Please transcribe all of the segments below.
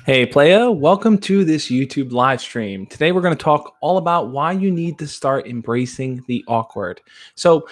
Hey playa, welcome to this YouTube live stream. Today we're going to talk all about why you need to start embracing the awkward. For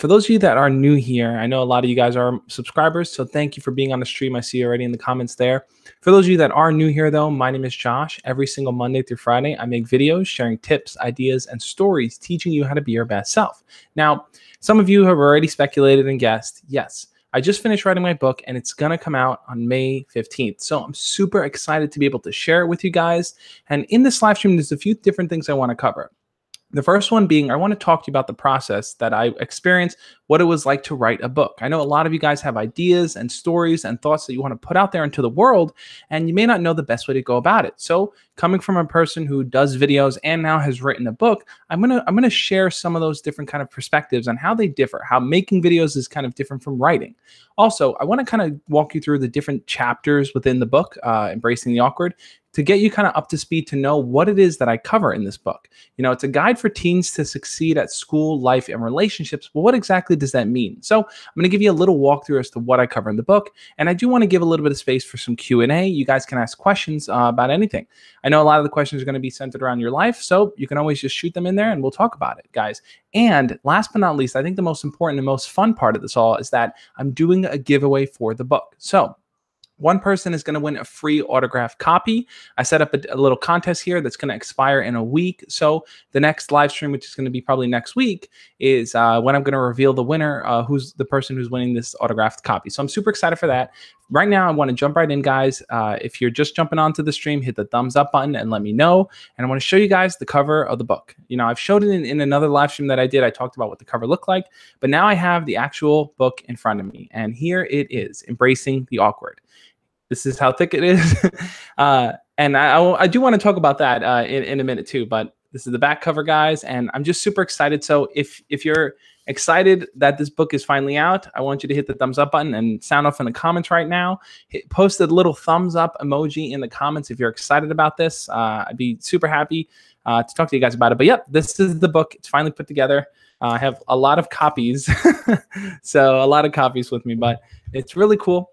those of you that are new here, I know a lot of you guys are subscribers, so thank you for being on the stream. I see you already in the comments there. For those of you that are new here though, my name is Josh. Every single Monday through Friday, I make videos sharing tips, ideas, and stories teaching you how to be your best self. Now, some of you have already speculated and guessed, yes, I just finished writing my book and it's going to come out on May 15th. So I'm super excited to be able to share it with you guys. And in this live stream, there's a few different things I want to cover. The first one being, I want to talk to you about the process that I experienced, what it was like to write a book. I know a lot of you guys have ideas and stories and thoughts that you want to put out there into the world, and you may not know the best way to go about it. So coming from a person who does videos and now has written a book, I'm gonna share some of those different kind of perspectives on how they differ, how making videos is kind of different from writing. Also, I want to kind of walk you through the different chapters within the book, Embracing the Awkward, to get you kind of up to speed to know what it is that I cover in this book. You know, it's a guide for teens to succeed at school, life, and relationships. Well, what exactly does that mean? So I'm going to give you a little walkthrough as to what I cover in the book. And I do want to give a little bit of space for some Q&A. You guys can ask questions about anything. I know a lot of the questions are going to be centered around your life, so you can always just shoot them in there and we'll talk about it, guys. And last but not least, I think the most important and most fun part of this all is that I'm doing a giveaway for the book. So one person is going to win a free autographed copy. I set up a little contest here that's going to expire in a week. So the next live stream, which is going to be probably next week, is when I'm going to reveal the winner, who's the person who's winning this autographed copy. So I'm super excited for that. Right now, I want to jump right in, guys. If you're just jumping onto the stream, hit the thumbs up button and let me know. And I want to show you guys the cover of the book. You know, I've showed it in another live stream that I did. I talked about what the cover looked like, but now I have the actual book in front of me. And here it is, Embracing the Awkward. This is how thick it is. And I do want to talk about that in a minute too, but this is the back cover, guys, and I'm just super excited. So if you're excited that this book is finally out, I want you to hit the thumbs up button and sound off in the comments right now. Post a little thumbs up emoji in the comments if you're excited about this. I'd be super happy to talk to you guys about it. But yep, this is the book. It's finally put together. I have a lot of copies, so a lot of copies with me, but it's really cool.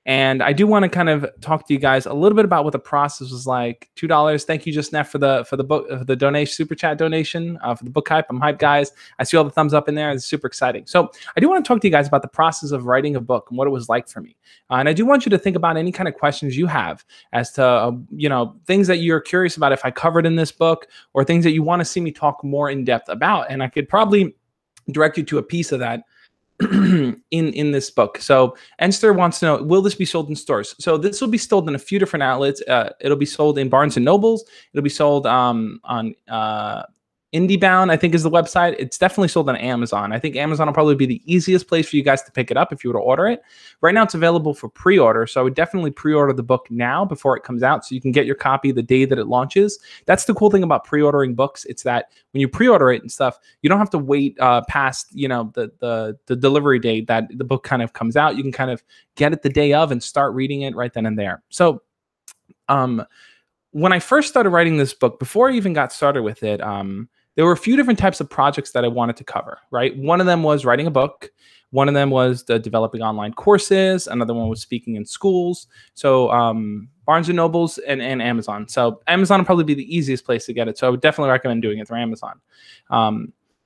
And I do want to kind of talk to you guys a little bit about what the process was like. $2. Thank you, Just Neff, for the book, the donation, super chat donation for the book hype. I'm hyped, guys. I see all the thumbs up in there. It's super exciting. So I do want to talk to you guys about the process of writing a book and what it was like for me. And I do want you to think about any kind of questions you have as to you know, things that you're curious about if I covered in this book, or things that you want to see me talk more in depth about. And I could probably direct you to a piece of that in this book. So Enster wants to know, will this be sold in stores? So this will be sold in a few different outlets. It'll be sold in Barnes and Nobles. It'll be sold on IndieBound, I think, is the website. It's definitely sold on Amazon. I think Amazon will probably be the easiest place for you guys to pick it up if you were to order it. Right now, it's available for pre-order, so I would definitely pre-order the book now before it comes out, so you can get your copy the day that it launches. That's the cool thing about pre-ordering books. It's that when you pre-order it and stuff, you don't have to wait past, you know, the delivery date that the book kind of comes out. You can kind of get it the day of and start reading it right then and there. So when I first started writing this book, before I even got started with it, there were a few different types of projects that I wanted to cover, right? One of them was writing a book. One of them was developing online courses. Another one was speaking in schools. So Barnes and Nobles and Amazon. So Amazon would probably be the easiest place to get it. So I would definitely recommend doing it through Amazon.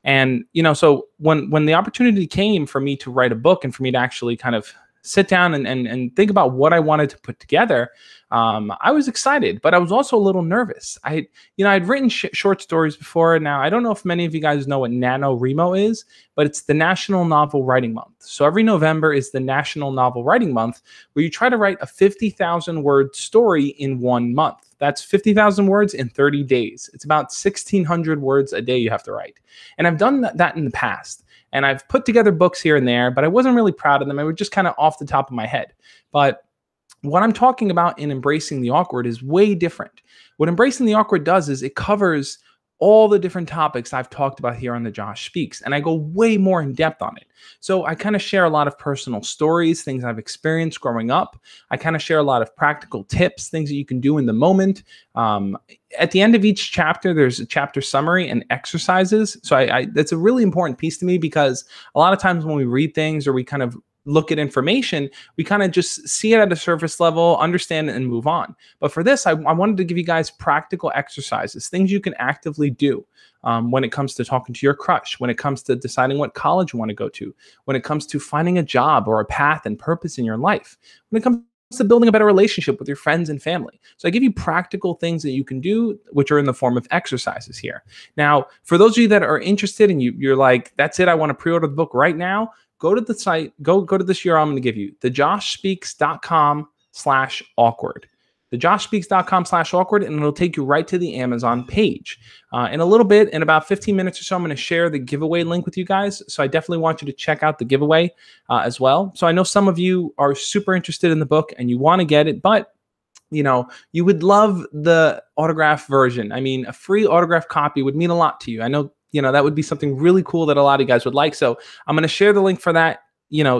And, you know, so when the opportunity came for me to write a book and for me to actually kind of sit down and think about what I wanted to put together, I was excited, but I was also a little nervous. I'd written short stories before. Now, I don't know if many of you guys know what NaNoWriMo is, but it's the National Novel Writing Month. So every November is the National Novel Writing Month, where you try to write a 50,000 word story in 1 month. That's 50,000 words in 30 days. It's about 1,600 words a day you have to write. And I've done that in the past. And I've put together books here and there, but I wasn't really proud of them. I was just kind of off the top of my head. But what I'm talking about in Embracing the Awkward is way different. What Embracing the Awkward does is it covers all the different topics I've talked about here on The Josh Speaks, and I go way more in depth on it. So I kind of share a lot of personal stories, things I've experienced growing up. I kind of share a lot of practical tips, things that you can do in the moment. At the end of each chapter, there's a chapter summary and exercises. So that's a really important piece to me, because a lot of times when we read things or we kind of look at information, we kind of just see it at a surface level, understand it, and move on. But for this, I wanted to give you guys practical exercises, things you can actively do when it comes to talking to your crush, when it comes to deciding what college you want to go to, when it comes to finding a job or a path and purpose in your life, when it comes to building a better relationship with your friends and family. So I give you practical things that you can do, which are in the form of exercises here. Now, for those of you that are interested and you're like, that's it, I want to pre-order the book right now, go to the site, go to this URL I'm going to give you, thejoshspeaks.com/awkward. thejoshspeaks.com/awkward, and it'll take you right to the Amazon page. In a little bit, in about 15 minutes or so, I'm going to share the giveaway link with you guys. So I definitely want you to check out the giveaway as well. So I know some of you are super interested in the book and you want to get it, but you would love the autograph version. I mean, a free autograph copy would mean a lot to you. I know, that would be something really cool that a lot of you guys would like. So I'm going to share the link for that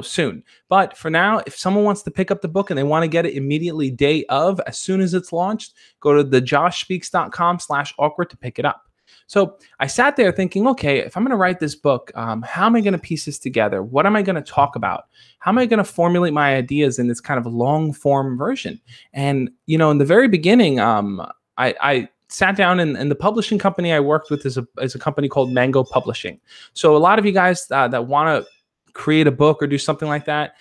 soon. But for now, if someone wants to pick up the book and they want to get it immediately day of, as soon as it's launched, go to thejoshspeaks.com/awkward to pick it up. So I sat there thinking, okay, if I'm going to write this book, how am I going to piece this together? What am I going to talk about? How am I going to formulate my ideas in this kind of long form version? And, in the very beginning, I sat down, and the publishing company I worked with is a company called Mango Publishing. So a lot of you guys that want to create a book or do something like that,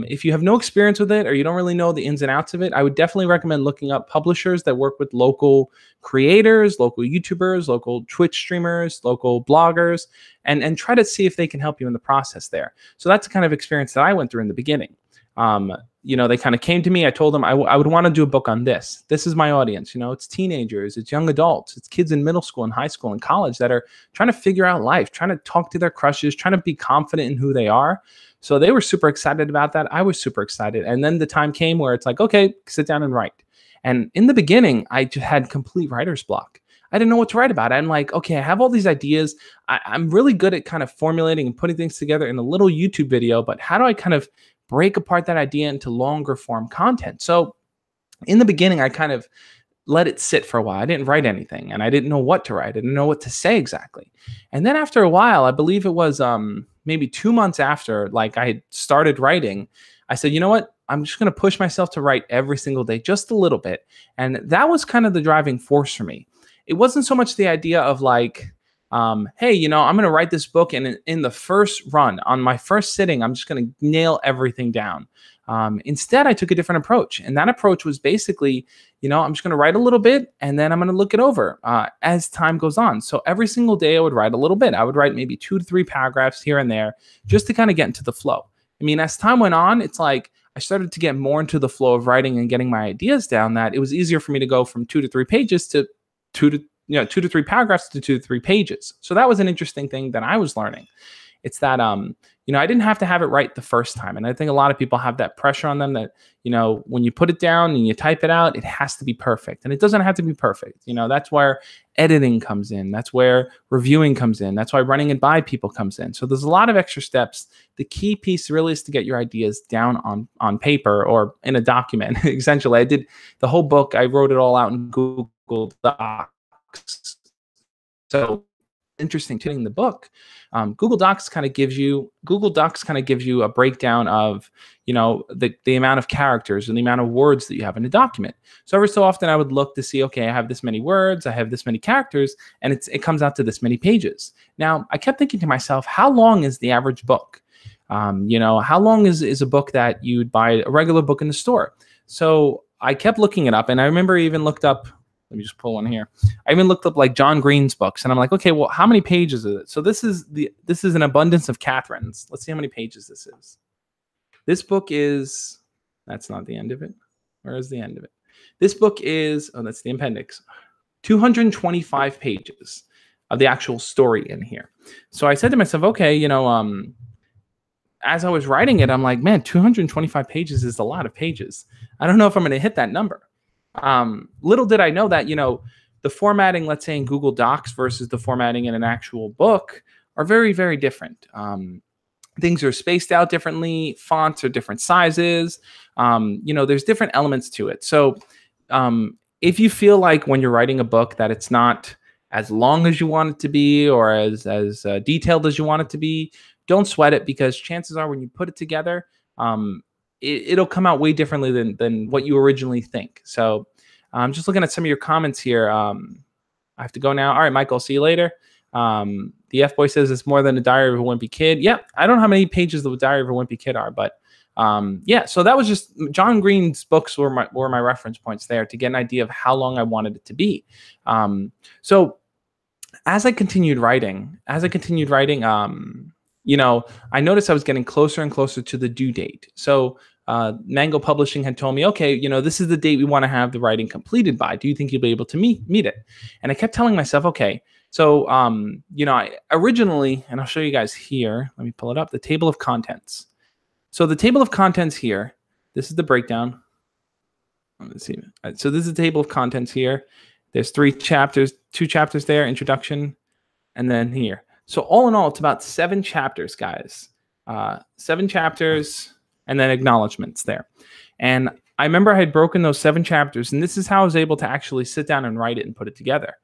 if you have no experience with it or you don't really know the ins and outs of it, I would definitely recommend looking up publishers that work with local creators, local YouTubers, local Twitch streamers, local bloggers, and try to see if they can help you in the process there. So that's the kind of experience that I went through in the beginning. They kind of came to me. I told them I would want to do a book on this. This is my audience. It's teenagers, it's young adults, it's kids in middle school and high school and college that are trying to figure out life, trying to talk to their crushes, trying to be confident in who they are. So they were super excited about that. I was super excited. And then the time came where it's like, okay, sit down and write. And in the beginning, I just had complete writer's block. I didn't know what to write about. I'm like, okay, I have all these ideas. I'm really good at kind of formulating and putting things together in a little YouTube video, but how do I kind of break apart that idea into longer form content? So in the beginning, I kind of let it sit for a while. I didn't write anything and I didn't know what to write. I didn't know what to say exactly. And then after a while, I believe it was maybe 2 months after like I had started writing, I said, you know what? I'm just going to push myself to write every single day, just a little bit. And that was kind of the driving force for me. It wasn't so much the idea of like, hey, I'm going to write this book, and in the first run, on my first sitting, I'm just going to nail everything down. Instead, I took a different approach, and that approach was basically, I'm just going to write a little bit, and then I'm going to look it over as time goes on. So every single day, I would write a little bit. I would write maybe 2 to 3 paragraphs here and there, just to kind of get into the flow. I mean, as time went on, it's like I started to get more into the flow of writing and getting my ideas down, that it was easier for me to go from 2 to 3 pages to 2 to 3 paragraphs to 2 to 3 pages. So that was an interesting thing that I was learning. It's that, I didn't have to have it right the first time. And I think a lot of people have that pressure on them that, when you put it down and you type it out, it has to be perfect. And it doesn't have to be perfect. That's where editing comes in. That's where reviewing comes in. That's why running it by people comes in. So there's a lot of extra steps. The key piece really is to get your ideas down on paper or in a document. Essentially, I did the whole book. I wrote it all out in Google Docs. So interesting too in the book, Google Docs kind of gives you a breakdown of the amount of characters and the amount of words that you have in a document. So every so often I would look to see, okay, I have this many words, I have this many characters, and it comes out to this many pages. Now I kept thinking to myself, how long is the average book? How long is a book that you'd buy a regular book in the store? So I kept looking it up, and I remember I even looked up. Let me just pull one here. I even looked up like John Green's books, and I'm like, okay, well, how many pages is it? So this is An Abundance of Catherines. Let's see how many pages this is. This book is, that's not the end of it. Where is the end of it? This book is, that's the appendix. 225 pages of the actual story in here. So I said to myself, okay, as I was writing it, I'm like, man, 225 pages is a lot of pages. I don't know if I'm going to hit that number. Little did I know that, the formatting, let's say in Google Docs versus the formatting in an actual book are very, very different. Things are spaced out differently. Fonts are different sizes. There's different elements to it. So if you feel like when you're writing a book that it's not as long as you want it to be or as detailed as you want it to be, don't sweat it, because chances are when you put it together, it'll come out way differently than what you originally think. So I'm just looking at some of your comments here. I have to go now. All right, Michael, see you later. The F-Boy says it's more than a Diary of a Wimpy Kid. Yeah, I don't know how many pages the Diary of a Wimpy Kid are, but yeah, so that was just John Green's books were my reference points there to get an idea of how long I wanted it to be. So as I continued writing, you know, I noticed I was getting closer and closer to the due date. So Mango Publishing had told me, okay, you know, this is the date we want to have the writing completed by. Do you think you'll be able to meet it? And I kept telling myself, okay. So, you know, I originally, and I'll show you guys here, let me pull it up, the table of contents. So the table of contents here, this is the breakdown. Let's see. So this is the table of contents here. There's 3 chapters, 2 chapters there, introduction, and then here. So all in all, it's about 7 chapters, guys. 7 chapters, and then acknowledgments there. And I remember I had broken those 7 chapters, and this is how I was able to actually sit down and write it and put it together.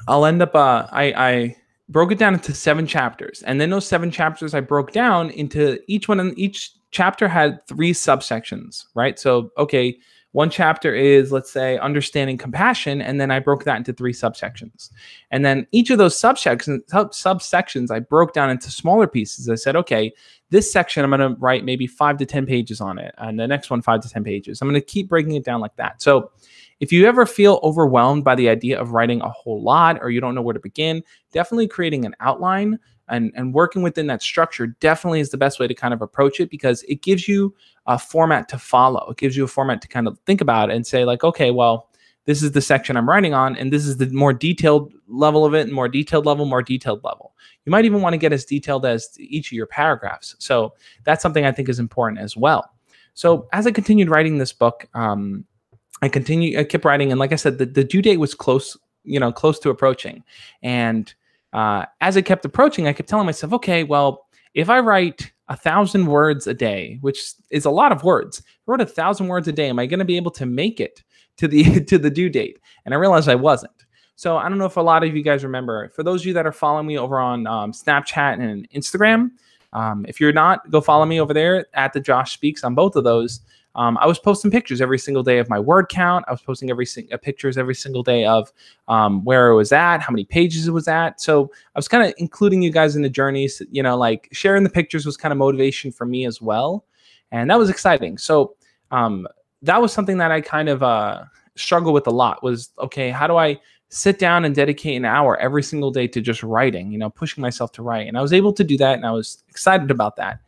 I'll end up, I broke it down into 7 chapters. And then those 7 chapters I broke down into each one, and each chapter had 3 subsections, right? So, okay, one chapter is, let's say, understanding compassion, and then I broke that into 3 subsections. And then each of those subsections I broke down into smaller pieces. I said, okay, this section I'm going to write maybe 5 to 10 pages on it, and the next one 5 to 10 pages. I'm going to keep breaking it down like that. So if you ever feel overwhelmed by the idea of writing a whole lot, or you don't know where to begin, definitely creating an outline and working within that structure definitely is the best way to kind of approach it, because it gives you a format to follow. It gives you a format to kind of think about and say like, okay, well, this is the section I'm writing on, and this is the more detailed level of it, and more detailed level, more detailed level. You might even want to get as detailed as each of your paragraphs. So that's something I think is important as well. So as I continued writing this book, I kept writing, and like I said, the due date was close to approaching. And as it kept approaching, I kept telling myself, okay, well, if I write 1,000 words a day, which is a lot of words, if I wrote 1,000 words a day, am I going to be able to make it to the due date? And I realized I wasn't. So I don't know if a lot of you guys remember. For those of you that are following me over on Snapchat and Instagram, if you're not, go follow me over there at thejoshspeaks on both of those. I was posting pictures every single day of my word count. I was posting pictures every single day of where it was at, how many pages it was at. So I was kind of including you guys in the journeys, you know, like sharing the pictures was kind of motivation for me as well. And that was exciting. So that was something that I kind of struggled with a lot was, okay, how do I sit down and dedicate an hour every single day to just writing, you know, pushing myself to write. And I was able to do that, and I was excited about that.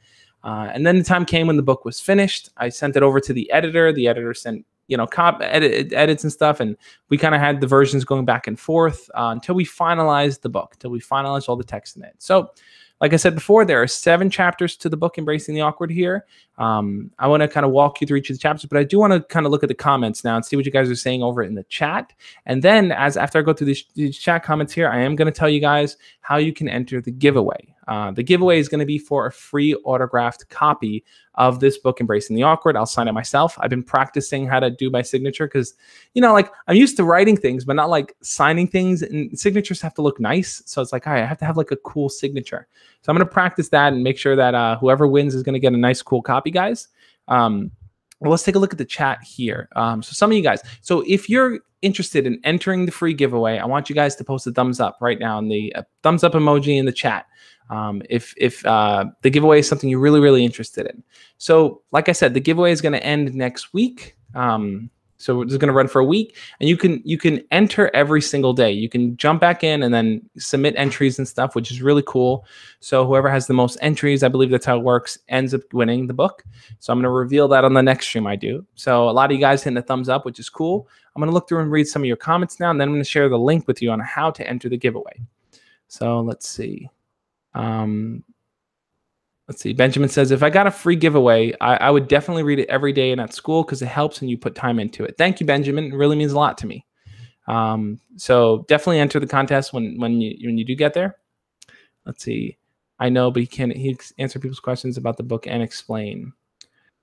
And then the time came when the book was finished. I sent it over to the editor. The editor sent, you know, edits and stuff. And we kind of had the versions going back and forth until we finalized the book, until we finalized all the text in it. So like I said before, there are 7 chapters to the book, Embracing the Awkward here. I want to kind of walk you through each of the chapters, but I do want to kind of look at the comments now and see what you guys are saying over in the chat. And then after I go through these chat comments here, I am going to tell you guys how you can enter the giveaway. The giveaway is going to be for a free autographed copy of this book, Embracing the Awkward. I'll sign it myself. I've been practicing how to do my signature because, you know, like I'm used to writing things, but not like signing things, and signatures have to look nice. So it's like, all right, I have to have like a cool signature. So I'm going to practice that and make sure that whoever wins is going to get a nice, cool copy, guys. Well, let's take a look at the chat here. So some of you guys, so if you're interested in entering the free giveaway, I want you guys to post a thumbs up right now, in the thumbs up emoji in the chat. If the giveaway is something you're really, really interested in. So like I said, the giveaway is going to end next week. So it's going to run for a week, and you can enter every single day. You can jump back in and then submit entries and stuff, which is really cool. So whoever has the most entries, I believe that's how it works, ends up winning the book. So I'm going to reveal that on the next stream I do. So a lot of you guys hitting the thumbs up, which is cool. I'm going to look through and read some of your comments now, and then I'm going to share the link with you on how to enter the giveaway. So let's see. Let's see. Benjamin says, if I got a free giveaway, I would definitely read it every day and at school because it helps and you put time into it. Thank you, Benjamin. It really means a lot to me. So definitely enter the contest when you do get there. Let's see. I know, but he answer people's questions about the book and explain.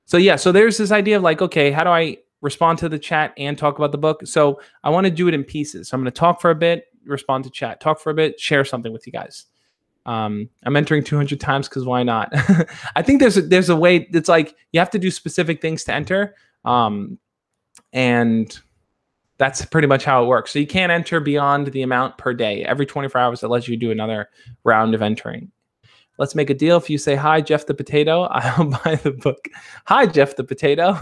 So yeah, so there's this idea of like, okay, how do I respond to the chat and talk about the book? So I want to do it in pieces. So I'm going to talk for a bit, respond to chat, talk for a bit, share something with you guys. I'm entering 200 times because why not? I think there's a way. It's like you have to do specific things to enter, and that's pretty much how it works. So you can't enter beyond the amount per day. Every 24 hours, it lets you do another round of entering. Let's make a deal. If you say, hi, Jeff the Potato, I'll buy the book. Hi, Jeff the Potato.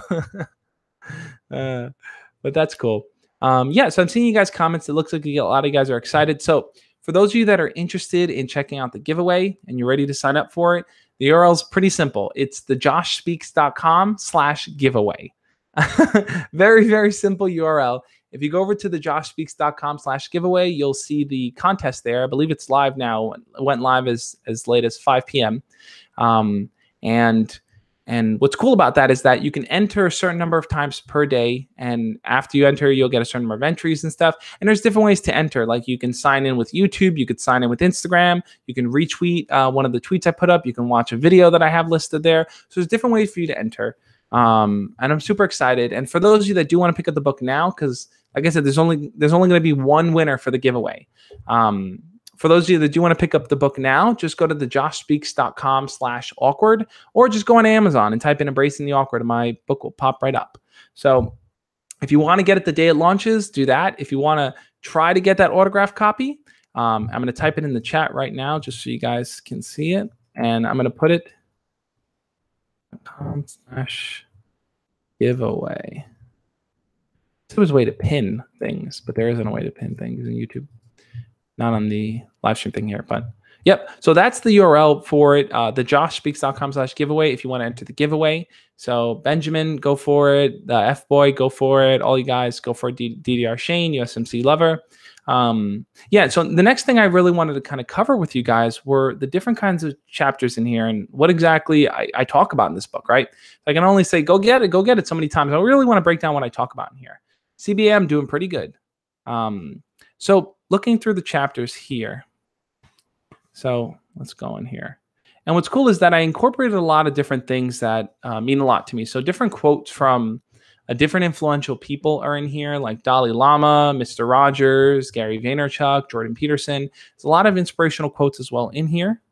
But that's cool. Yeah, so I'm seeing you guys' comments. It looks like a lot of you guys are excited. So for those of you that are interested in checking out the giveaway and you're ready to sign up for it, the URL is pretty simple. It's thejoshspeaks.com/giveaway. Very, very simple URL. If you go over to thejoshspeaks.com/giveaway, you'll see the contest there. I believe it's live now. It went live as late as 5 p.m. And what's cool about that is that you can enter a certain number of times per day. And after you enter, you'll get a certain number of entries and stuff. And there's different ways to enter. Like you can sign in with YouTube. You could sign in with Instagram. You can retweet one of the tweets I put up. You can watch a video that I have listed there. So there's different ways for you to enter. And I'm super excited. And for those of you that do want to pick up the book now, because like I said, there's only going to be one winner for the giveaway. For those of you that do want to pick up the book now, just go to thejoshspeaks.com/awkward, or just go on Amazon and type in Embracing the Awkward, and my book will pop right up. So if you want to get it the day it launches, do that. If you want to try to get that autographed copy, I'm going to type it in the chat right now just so you guys can see it. And I'm going to put it .com/giveaway. There was a way to pin things, but there isn't a way to pin things in YouTube. Not on the live stream thing here, but yep. So that's the URL for it. thejoshspeaks.com/giveaway if you want to enter the giveaway. So Benjamin, go for it. The F-Boy, go for it. All you guys, go for it. DDR Shane, USMC Lover. Yeah, so the next thing I really wanted to kind of cover with you guys were the different kinds of chapters in here and what exactly I talk about in this book, right? I can only say, go get it so many times. I really want to break down what I talk about in here. CBA, I'm doing pretty good. So looking through the chapters here. So let's go in here. And what's cool is that I incorporated a lot of different things that mean a lot to me. So different quotes from different influential people are in here, like Dalai Lama, Mr. Rogers, Gary Vaynerchuk, Jordan Peterson. There's a lot of inspirational quotes as well in here.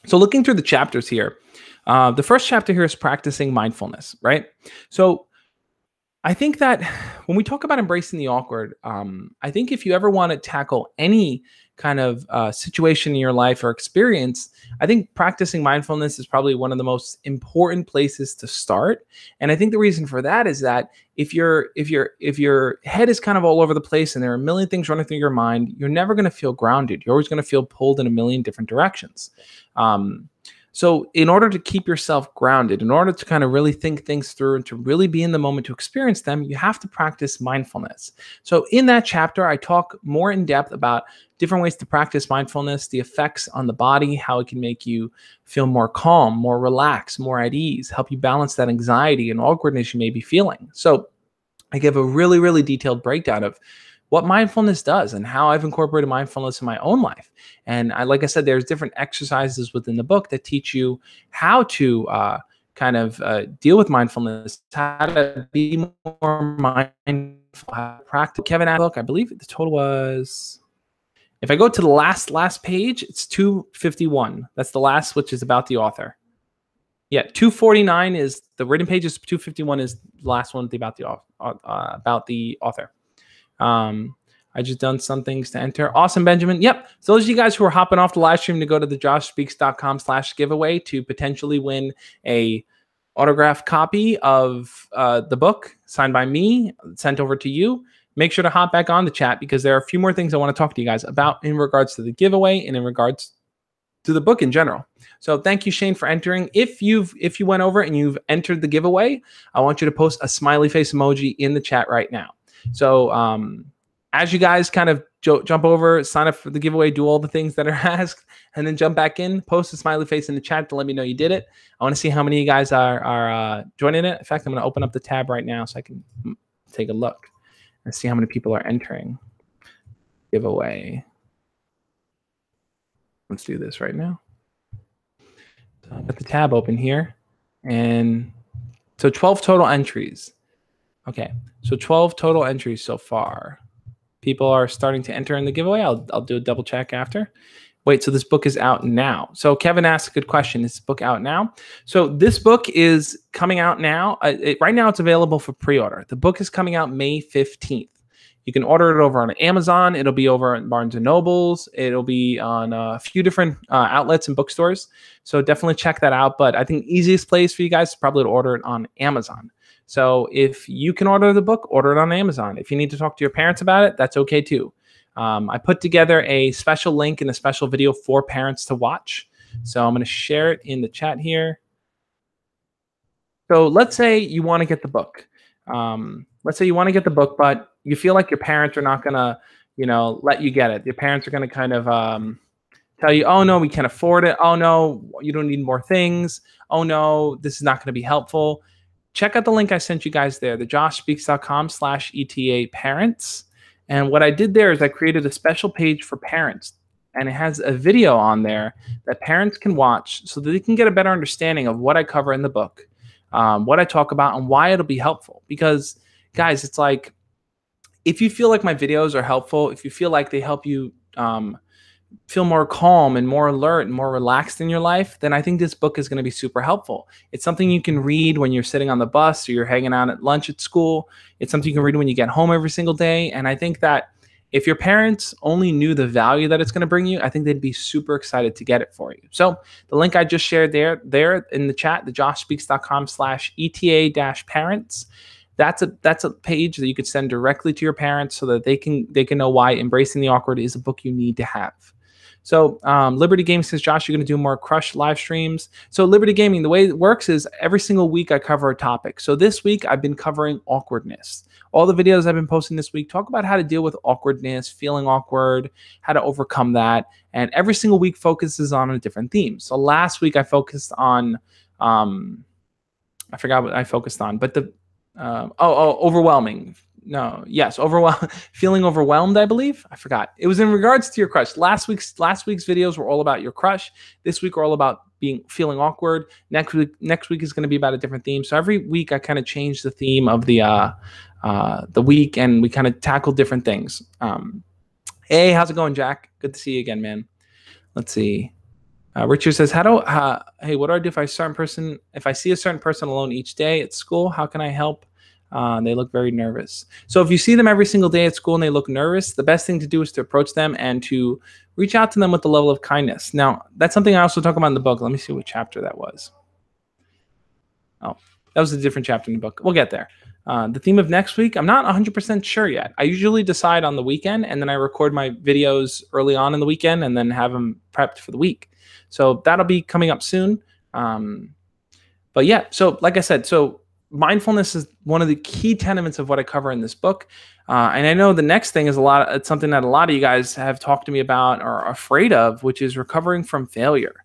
So looking through the chapters here, the first chapter here is practicing mindfulness, right? So I think that when we talk about embracing the awkward, I think if you ever want to tackle any kind of situation in your life or experience, I think practicing mindfulness is probably one of the most important places to start. And I think the reason for that is that if your head is kind of all over the place and there are a million things running through your mind, you're never going to feel grounded. You're always going to feel pulled in a million different directions. So in order to keep yourself grounded, in order to kind of really think things through and to really be in the moment to experience them, you have to practice mindfulness. So in that chapter, I talk more in depth about different ways to practice mindfulness, the effects on the body, how it can make you feel more calm, more relaxed, more at ease, help you balance that anxiety and awkwardness you may be feeling. So I give a really, really detailed breakdown of what mindfulness does and how I've incorporated mindfulness in my own life. And like I said, there's different exercises within the book that teach you how to deal with mindfulness, how to be more mindful, how to practice. Kevin had a book, I believe the total was, if I go to the last page, it's 251. That's the last, which is about the author. Yeah, 249 is the written pages. 251 is the last one about the author. I just done some things to enter. Awesome, Benjamin. Yep. So those of you guys who are hopping off the live stream to go to thejoshspeaks.com/giveaway to potentially win a autographed copy of the book signed by me, sent over to you. Make sure to hop back on the chat because there are a few more things I want to talk to you guys about in regards to the giveaway and in regards to the book in general. So thank you, Shane, for entering. If you went over and you've entered the giveaway, I want you to post a smiley face emoji in the chat right now. So as you guys kind of jump over, sign up for the giveaway, do all the things that are asked, and then jump back in, post a smiley face in the chat to let me know you did it. I want to see how many of you guys are joining it. In fact, I'm going to open up the tab right now so I can take a look and see how many people are entering giveaway. Let's do this right now. So I've got the tab open here. And so 12 total entries. Okay, so 12 total entries so far. people are starting to enter in the giveaway. I'll do a double check after. Wait, so this book is out now. So Kevin asked a good question. Is this book out now? So this book is coming out now. Right now it's available for pre-order. The book is coming out May 15th. You can order it over on Amazon. It'll be over at Barnes & Nobles. It'll be on a few different outlets and bookstores. So definitely check that out. But I think easiest place for you guys is probably to order it on Amazon. So if you can order the book, order it on Amazon. If you need to talk to your parents about it, that's okay too. I put together a special link and a special video for parents to watch. So I'm going to share it in the chat here. So let's say you want to get the book. Let's say you want to get the book, but you feel like your parents are not going to, let you get it. Your parents are going to kind of tell you, oh, no, we can't afford it. Oh, no, you don't need more things. Oh, no, this is not going to be helpful. Check out the link I sent you guys there, thejoshspeaks.com/ETA parents. And what I did there is I created a special page for parents, and it has a video on there that parents can watch so that they can get a better understanding of what I cover in the book, what I talk about, and why it'll be helpful. Because, guys, it's like, if you feel like my videos are helpful, if you feel like they help you feel more calm and more alert and more relaxed in your life, then I think this book is going to be super helpful. It's something you can read when you're sitting on the bus or you're hanging out at lunch at school. It's something you can read when you get home every single day. And I think that if your parents only knew the value that it's going to bring you, I think they'd be super excited to get it for you. So the link I just shared there in the chat, thejoshspeaks.com/ETA-parents. That's a page that you could send directly to your parents so that they can know why Embracing the Awkward is a book you need to have. So Liberty Gaming says, Josh, you're going to do more Crush live streams. So Liberty Gaming, the way it works is every single week I cover a topic. So this week I've been covering awkwardness. All the videos I've been posting this week talk about how to deal with awkwardness, feeling awkward, how to overcome that. And every single week focuses on a different theme. So last week I focused on, I forgot what I focused on, but overwhelming. No, yes, feeling overwhelmed, I believe. I forgot. It was in regards to your crush. Last week's videos were all about your crush. This week we're all about feeling awkward. Next week is going to be about a different theme. So every week I kind of change the theme of the week, and we kind of tackle different things. Hey, how's it going, Jack? Good to see you again, man. Let's see. Richard says, hey, what do I do if I see a certain person alone each day at school? How can I help? They look very nervous. So if you see them every single day at school and they look nervous, the best thing to do is to approach them and to reach out to them with a level of kindness. Now, that's something I also talk about in the book. Let me see what chapter that was. Oh, that was a different chapter in the book. We'll get there. The theme of next week, I'm not 100% sure yet. I usually decide on the weekend, and then I record my videos early on in the weekend and then have them prepped for the week. So that'll be coming up soon. But yeah, so like I said, so mindfulness is one of the key tenets of what I cover in this book. And I know the next thing is it's something that a lot of you guys have talked to me about or are afraid of, which is recovering from failure.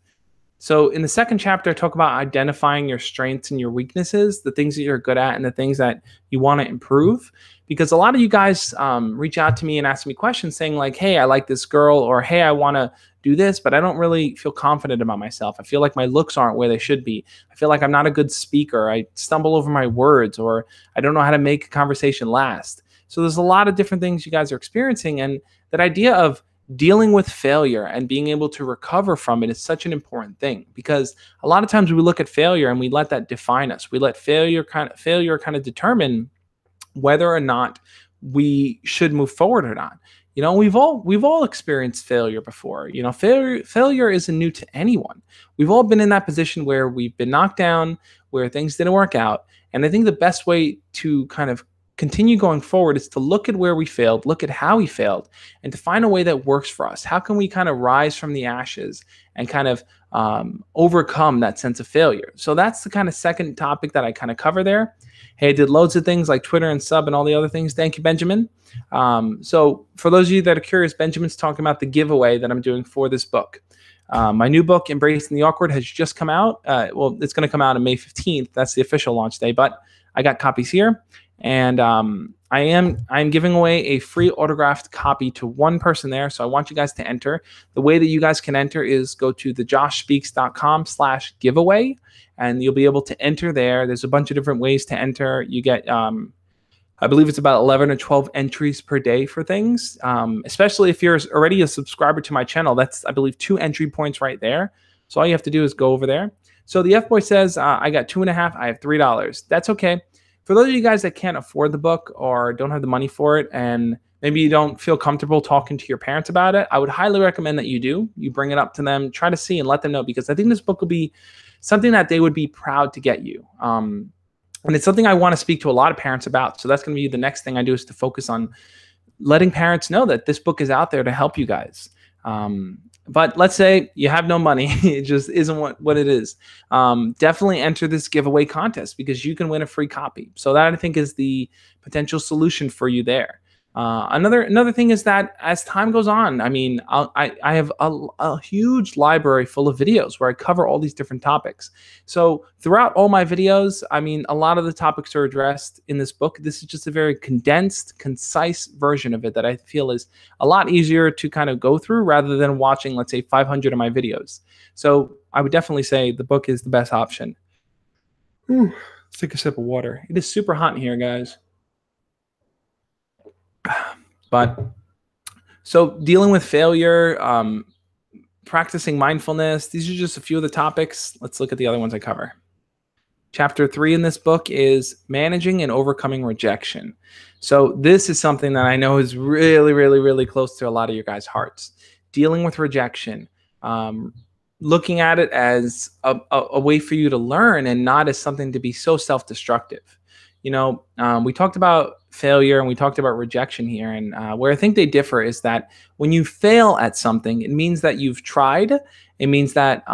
So in the second chapter, I talk about identifying your strengths and your weaknesses, the things that you're good at and the things that you want to improve. Because a lot of you guys reach out to me and ask me questions saying like, hey, I like this girl, or hey, I want to do this, but I don't really feel confident about myself. I feel like my looks aren't where they should be. I feel like I'm not a good speaker. I stumble over my words, or I don't know how to make a conversation last. So there's a lot of different things you guys are experiencing. And that idea of dealing with failure and being able to recover from it is such an important thing, because a lot of times we look at failure and we let that define us. We let failure kind of determine whether or not we should move forward or not. You know, we've all experienced failure before. You know, failure isn't new to anyone. We've all been in that position where we've been knocked down, where things didn't work out. And I think the best way to kind of continue going forward is to look at where we failed, look at how we failed, and to find a way that works for us. How can we kind of rise from the ashes and kind of overcome that sense of failure? So that's the kind of second topic that I kind of cover there. Hey, I did loads of things like Twitter and sub and all the other things. Thank you, Benjamin. So for those of you that are curious, Benjamin's talking about the giveaway that I'm doing for this book. My new book, Embracing the Awkward, has just come out. Well, it's going to come out on May 15th. That's the official launch day, but I got copies here. And I'm giving away a free autographed copy to one person there. So I want you guys to enter. The way that you guys can enter is go to thejoshspeaks.com/giveaway, and you'll be able to enter there. There's a bunch of different ways to enter. You get I believe it's about 11 or 12 entries per day for things. Especially if you're already a subscriber to my channel, that's, I believe, 2 entry points right there. So all you have to do is go over there. So the F-Boy says, I got 2.5, I have $3. That's okay. For those of you guys that can't afford the book or don't have the money for it, and maybe you don't feel comfortable talking to your parents about it, I would highly recommend that you do. You bring it up to them, try to see and let them know, because I think this book will be something that they would be proud to get you. And it's something I want to speak to a lot of parents about. So that's going to be the next thing I do, is to focus on letting parents know that this book is out there to help you guys. But let's say you have no money. It just isn't what it is. Definitely enter this giveaway contest, because you can win a free copy. So that, I think, is the potential solution for you there. Another thing is that as time goes on, I mean, I have a huge library full of videos where I cover all these different topics. So throughout all my videos, I mean, a lot of the topics are addressed in this book. This is just a very condensed, concise version of it that I feel is a lot easier to kind of go through, rather than watching, let's say, 500 of my videos. So I would definitely say the book is the best option. Let's take a sip of water. It is super hot in here, guys. But so dealing with failure, practicing mindfulness, these are just a few of the topics. Let's look at the other ones I cover. Chapter 3 in this book is managing and overcoming rejection. So this is something that I know is really, really, really close to a lot of your guys' hearts. Dealing with rejection, looking at it as a way for you to learn, and not as something to be so self-destructive. You know, we talked about failure and we talked about rejection here, and where I think they differ is that when you fail at something, it means that you've tried. It means that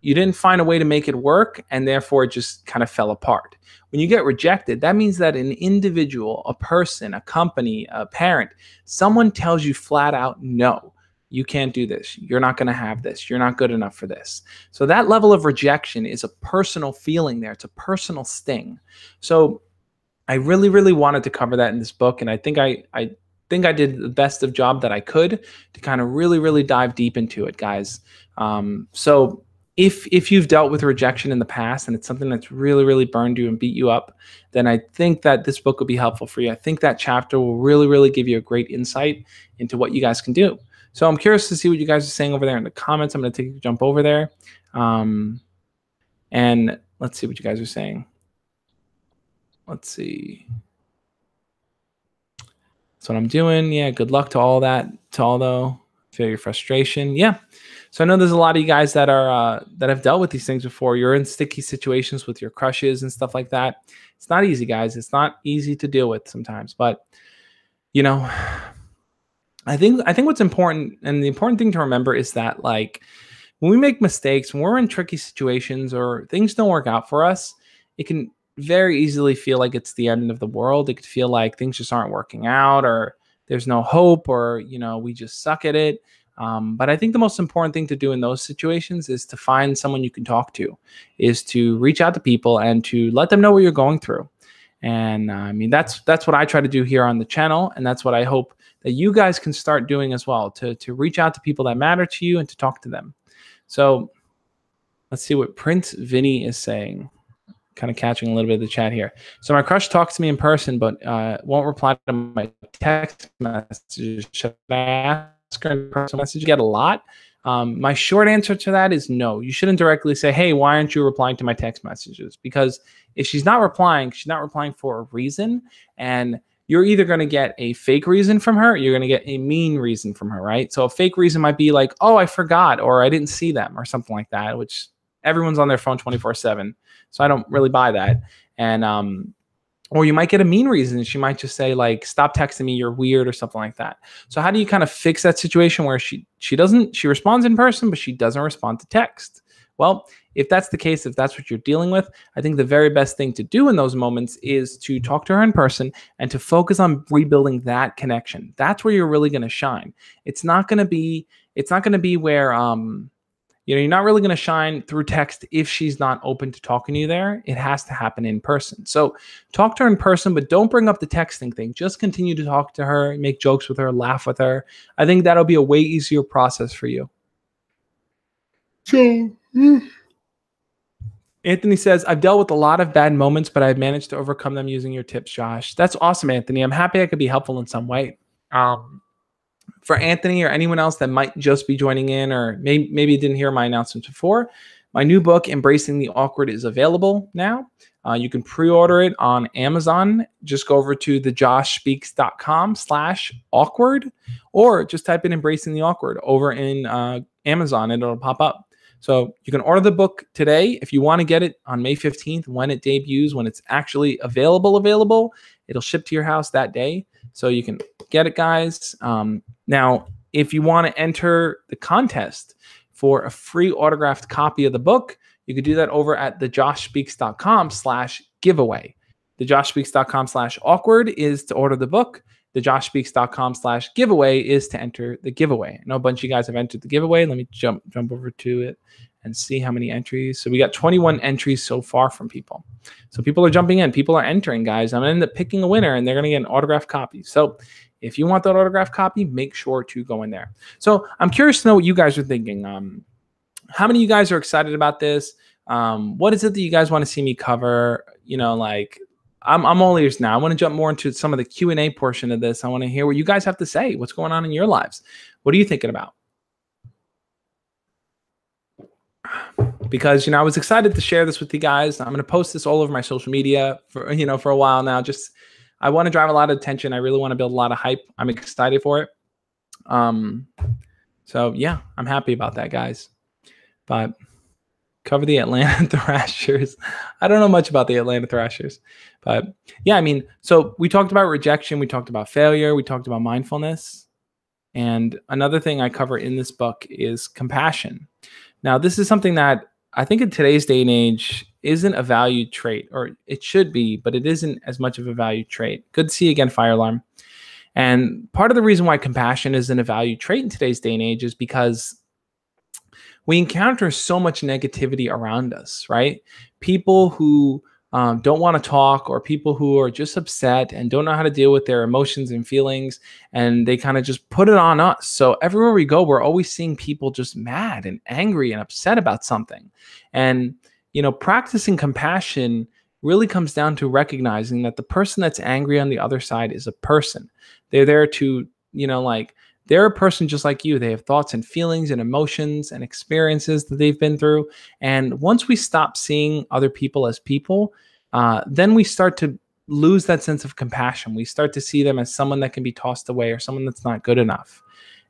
you didn't find a way to make it work, and therefore it just kind of fell apart. When you get rejected, that means that an individual, a person, a company, a parent, someone tells you flat out, no, you can't do this. You're not going to have this. You're not good enough for this. So that level of rejection is a personal feeling there. It's a personal sting. So I really, really wanted to cover that in this book, and I think I did the best of job that I could to kind of really, really dive deep into it, guys. So if you've dealt with rejection in the past and it's something that's really, really burned you and beat you up, then I think that this book will be helpful for you. I think that chapter will really, really give you a great insight into what you guys can do. So I'm curious to see what you guys are saying over there in the comments. I'm going to take a jump over there, and let's see what you guys are saying. Let's see. That's what I'm doing. Yeah, good luck to all that. To all though, feel your frustration. Yeah. So I know there's a lot of you guys that are that have dealt with these things before. You're in sticky situations with your crushes and stuff like that. It's not easy, guys. It's not easy to deal with sometimes. But you know, I think what's important, and the important thing to remember, is that, like, when we make mistakes, when we're in tricky situations or things don't work out for us, it can very easily feel like it's the end of the world. It could feel like things just aren't working out, or there's no hope, or, you know, we just suck at it. But I think the most important thing to do in those situations is to find someone you can talk to, is to reach out to people and to let them know what you're going through. And I mean, that's what I try to do here on the channel. And that's what I hope that you guys can start doing as well, to reach out to people that matter to you and to talk to them. So let's see what Prince Vinny is saying. Kind of catching a little bit of the chat here. So my crush talks to me in person, but won't reply to my text messages. Should I ask her in personal message? You get a lot. My short answer to that is no. You shouldn't directly say, hey, why aren't you replying to my text messages? Because if she's not replying for a reason, and you're either going to get a fake reason from her, or you're going to get a mean reason from her, right? So a fake reason might be like, oh, I forgot, or I didn't see them, or something like that, which everyone's on their phone 24/7. So I don't really buy that. And or you might get a mean reason. She might just say, like, stop texting me, you're weird, or something like that. So how do you kind of fix that situation where she responds in person, but she doesn't respond to text? Well, if that's the case, if that's what you're dealing with, I think the very best thing to do in those moments is to talk to her in person and to focus on rebuilding that connection. That's where you're really going to shine. It's not going to be where, you're not really going to shine through text if she's not open to talking to you there. It has to happen in person. So talk to her in person, but don't bring up the texting thing. Just continue to talk to her, make jokes with her, laugh with her. I think that'll be a way easier process for you. So Anthony says, I've dealt with a lot of bad moments, but I've managed to overcome them using your tips, Josh. That's awesome, Anthony. I'm happy I could be helpful in some way. For Anthony or anyone else that might just be joining in or maybe didn't hear my announcements before, my new book, Embracing the Awkward, is available now. You can pre-order it on Amazon. Just go over to thejoshspeaks.com/awkward, or just type in Embracing the Awkward over in Amazon and it'll pop up. So you can order the book today. If you want to get it on May 15th, when it debuts, when it's actually available, it'll ship to your house that day. So you can get it, guys. Now, if you want to enter the contest for a free autographed copy of the book, you could do that over at thejoshspeaks.com/giveaway. Thejoshspeaks.com/awkward is to order the book. Thejoshspeaks.com/giveaway is to enter the giveaway. I know a bunch of you guys have entered the giveaway. Let me jump over to it and see how many entries. So we got 21 entries so far from people. So people are jumping in. People are entering, guys. I'm going to end up picking a winner, and they're going to get an autographed copy. So if you want that autographed copy, make sure to go in there. So I'm curious to know what you guys are thinking. How many of you guys are excited about this? What is it that you guys want to see me cover? You know, like I'm all ears now. I want to jump more into some of the Q&A portion of this. I want to hear what you guys have to say. What's going on in your lives? What are you thinking about? Because, I was excited to share this with you guys. I'm going to post this all over my social media for a while now. I want to drive a lot of attention. I really want to build a lot of hype. I'm excited for it. So yeah, I'm happy about that, guys. But cover the Atlanta Thrashers. I don't know much about the Atlanta Thrashers, but yeah, so we talked about rejection. We talked about failure. We talked about mindfulness. And another thing I cover in this book is compassion. Now, this is something that I think in today's day and age isn't a valued trait, or it should be, but it isn't as much of a valued trait. Good to see you again, Fire Alarm. And part of the reason why compassion isn't a valued trait in today's day and age is because we encounter so much negativity around us, right? People who don't want to talk, or people who are just upset and don't know how to deal with their emotions and feelings, and they kind of just put it on us. So everywhere we go, we're always seeing people just mad and angry and upset about something. And, practicing compassion really comes down to recognizing that the person that's angry on the other side is a person. They're there to, they're a person just like you. They have thoughts and feelings and emotions and experiences that they've been through. And once we stop seeing other people as people, then we start to lose that sense of compassion. We start to see them as someone that can be tossed away or someone that's not good enough.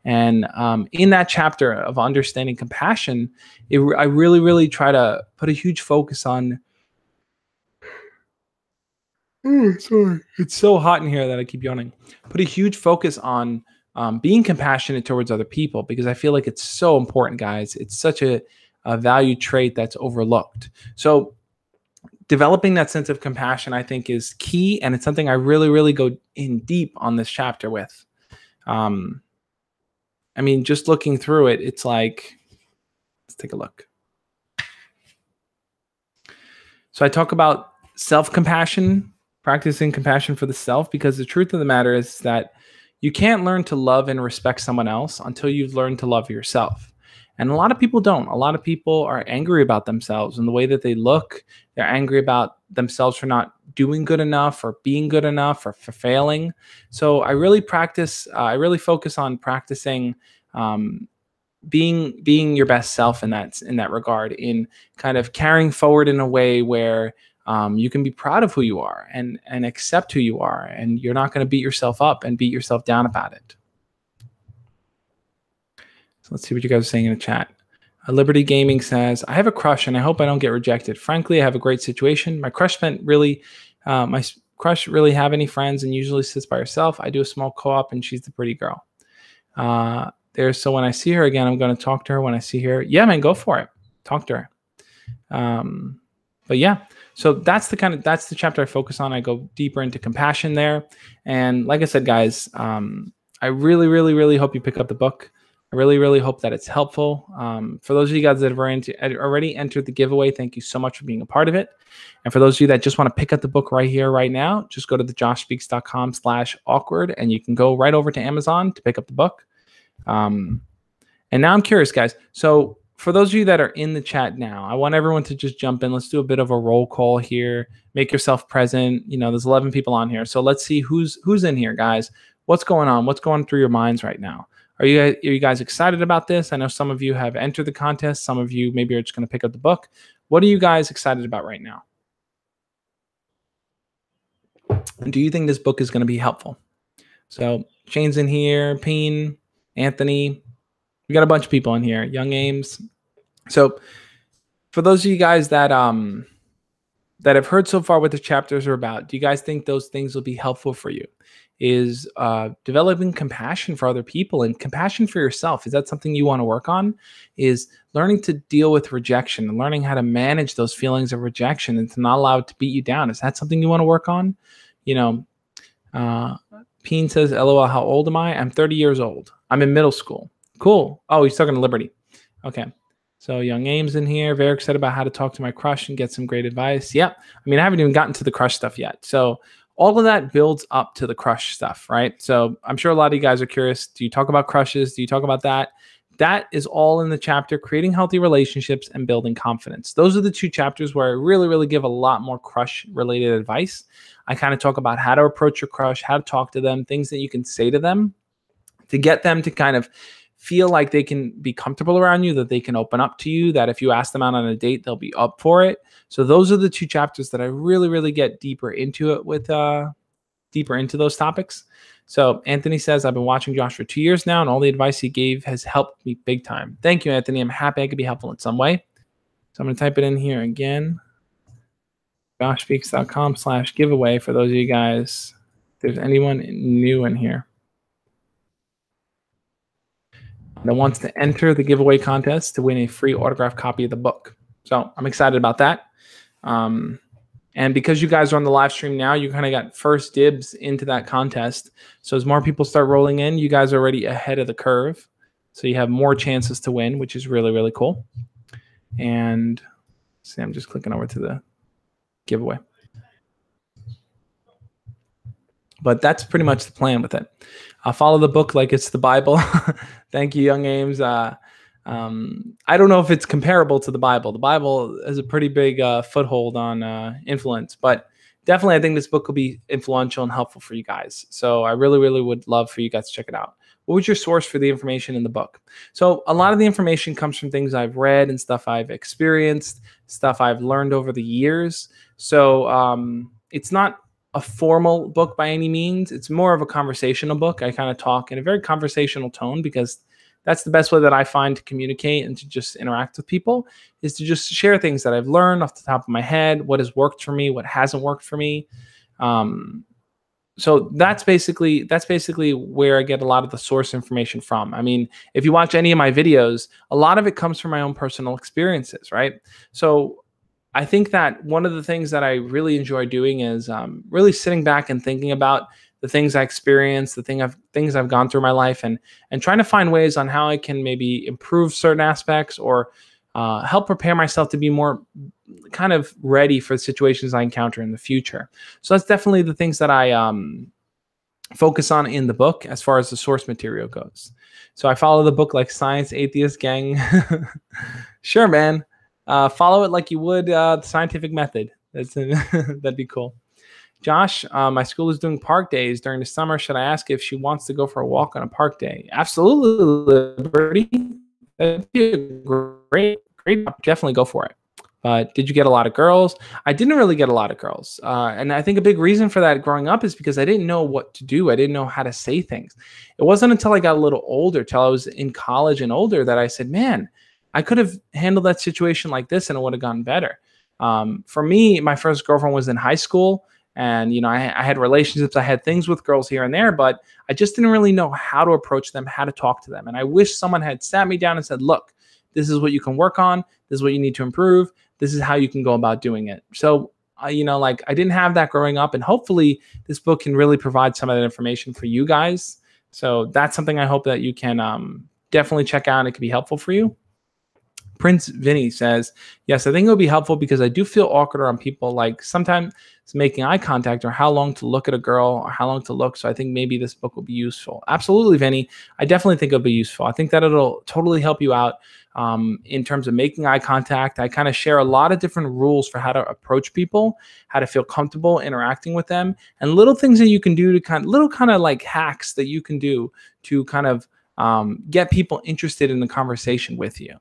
And in that chapter of understanding compassion, I really, really try to put a huge focus on. Sorry, it's so hot in here that I keep yawning. Put a huge focus on being compassionate towards other people, because I feel like it's so important, guys. It's such a valued trait that's overlooked. So developing that sense of compassion, I think, is key, and it's something I really, really go in deep on this chapter with. Just looking through it, it's like, let's take a look. So I talk about self-compassion, practicing compassion for the self, because the truth of the matter is that you can't learn to love and respect someone else until you've learned to love yourself. And a lot of people don't. A lot of people are angry about themselves and the way that they look. They're angry about themselves for not doing good enough, or being good enough, or for failing. So I really focus on practicing being your best self in that regard, in kind of carrying forward in a way where you can be proud of who you are and accept who you are, and you're not going to beat yourself up and beat yourself down about it. So let's see what you guys are saying in the chat. Liberty Gaming says, I have a crush and I hope I don't get rejected. Frankly, I have a great situation. My crush really have any friends and usually sits by herself. I do a small co-op and she's the pretty girl. So when I see her again, I'm going to talk to her when I see her. Yeah, man, go for it. Talk to her. But yeah, so that's the chapter I focus on. I go deeper into compassion there. And like I said, guys, I really, really, really hope you pick up the book. I really, really hope that it's helpful. For those of you guys that have already entered the giveaway, thank you so much for being a part of it. And for those of you that just want to pick up the book right here, right now, just go to thejoshspeaks.com/awkward, and you can go right over to Amazon to pick up the book. And now I'm curious, guys. So for those of you that are in the chat now, I want everyone to just jump in. Let's do a bit of a roll call here. Make yourself present. You know, there's 11 people on here. So let's see who's in here, guys. What's going on? What's going through your minds right now? Are you guys excited about this? I know some of you have entered the contest. Some of you maybe are just going to pick up the book. What are you guys excited about right now? And do you think this book is going to be helpful? So Shane's in here, Peen, Anthony. We got a bunch of people in here. Young Ames. So for those of you guys that that have heard so far what the chapters are about, do you guys think those things will be helpful for you? Is developing compassion for other people and compassion for yourself. Is that something you want to work on? Is learning to deal with rejection and learning how to manage those feelings of rejection and to not allow it to beat you down. Is that something you want to work on? You know, Peen says, LOL, how old am I? I'm 30 years old. I'm in middle school. Cool. Oh, he's talking to Liberty. Okay. So Young Ames in here, very excited about how to talk to my crush and get some great advice. Yep. I mean, I haven't even gotten to the crush stuff yet. So all of that builds up to the crush stuff, right? So I'm sure a lot of you guys are curious. Do you talk about crushes? Do you talk about that? That is all in the chapter, creating healthy relationships and building confidence. Those are the two chapters where I really, really give a lot more crush-related advice. I kind of talk about how to approach your crush, how to talk to them, things that you can say to them to get them to kind of feel like they can be comfortable around you, that they can open up to you, that if you ask them out on a date, they'll be up for it. So those are the two chapters that I really, really get deeper into it with, deeper into those topics. So Anthony says, I've been watching Josh for 2 years now, and all the advice he gave has helped me big time. Thank you, Anthony. I'm happy I could be helpful in some way. So I'm going to type it in here again. thejoshspeaks.com/giveaway for those of you guys, if there's anyone new in here that wants to enter the giveaway contest to win a free autographed copy of the book. So I'm excited about that. And because you guys are on the live stream now, you kind of got first dibs into that contest. So as more people start rolling in, you guys are already ahead of the curve. So you have more chances to win, which is really, really cool. And see, I'm just clicking over to the giveaway. But that's pretty much the plan with it. Follow the book like it's the Bible. Thank you, Young Ames. I don't know if it's comparable to the Bible. The Bible has a pretty big foothold on influence, but definitely I think this book will be influential and helpful for you guys. So I really, really would love for you guys to check it out. What was your source for the information in the book? So a lot of the information comes from things I've read and stuff I've experienced, stuff I've learned over the years. So it's not a formal book by any means. It's more of a conversational book. I kind of talk in a very conversational tone because that's the best way that I find to communicate and to just interact with people, is to just share things that I've learned off the top of my head, what has worked for me, what hasn't worked for me. So that's basically where I get a lot of the source information from. I mean, if you watch any of my videos, a lot of it comes from my own personal experiences, right? So I think that one of the things that I really enjoy doing is really sitting back and thinking about the things I experienced, the things I've gone through in my life, and trying to find ways on how I can maybe improve certain aspects or help prepare myself to be more kind of ready for situations I encounter in the future. So that's definitely the things that I focus on in the book as far as the source material goes. So I follow the book like Science Atheist Gang. Sure, man. Follow it like you would the scientific method. That'd be cool. Josh, my school is doing park days during the summer. Should I ask if she wants to go for a walk on a park day? Absolutely, Liberty. That'd be a great. Definitely go for it. But did you get a lot of girls? I didn't really get a lot of girls. And I think a big reason for that growing up is because I didn't know what to do. I didn't know how to say things. It wasn't until I got a little older, till I was in college and older, that I said, man, I could have handled that situation like this and it would have gone better. For me, my first girlfriend was in high school. And, you know, I had relationships, I had things with girls here and there, but I just didn't really know how to approach them, how to talk to them. And I wish someone had sat me down and said, look, this is what you can work on. This is what you need to improve. This is how you can go about doing it. So, you know, like I didn't have that growing up, and hopefully this book can really provide some of that information for you guys. So that's something I hope that you can definitely check out. It could be helpful for you. Prince Vinny says, yes, I think it'll be helpful because I do feel awkward around people, like sometimes making eye contact or how long to look at a girl or how long to look. So I think maybe this book will be useful. Absolutely, Vinny. I definitely think it'll be useful. I think that it'll totally help you out in terms of making eye contact. I kind of share a lot of different rules for how to approach people, how to feel comfortable interacting with them, and little things that you can do to little like hacks that you can do to kind of get people interested in the conversation with you.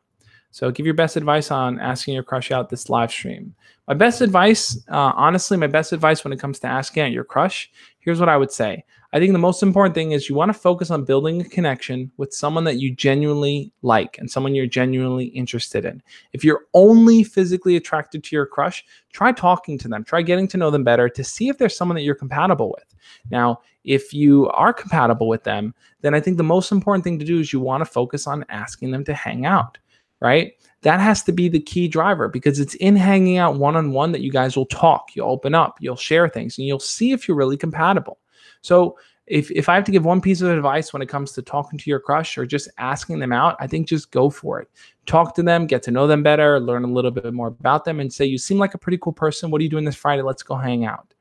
So give your best advice on asking your crush out this live stream. My best advice, honestly, my best advice when it comes to asking out your crush, here's what I would say. I think the most important thing is you want to focus on building a connection with someone that you genuinely like and someone you're genuinely interested in. If you're only physically attracted to your crush, try talking to them. Try getting to know them better to see if there's someone that you're compatible with. Now, if you are compatible with them, then I think the most important thing to do is you want to focus on asking them to hang out, right? That has to be the key driver, because it's in hanging out one-on-one that you guys will talk, you'll open up, you'll share things, and you'll see if you're really compatible. So if I have to give one piece of advice when it comes to talking to your crush or just asking them out, I think just go for it. Talk to them, get to know them better, learn a little bit more about them, and say, you seem like a pretty cool person. What are you doing this Friday? Let's go hang out.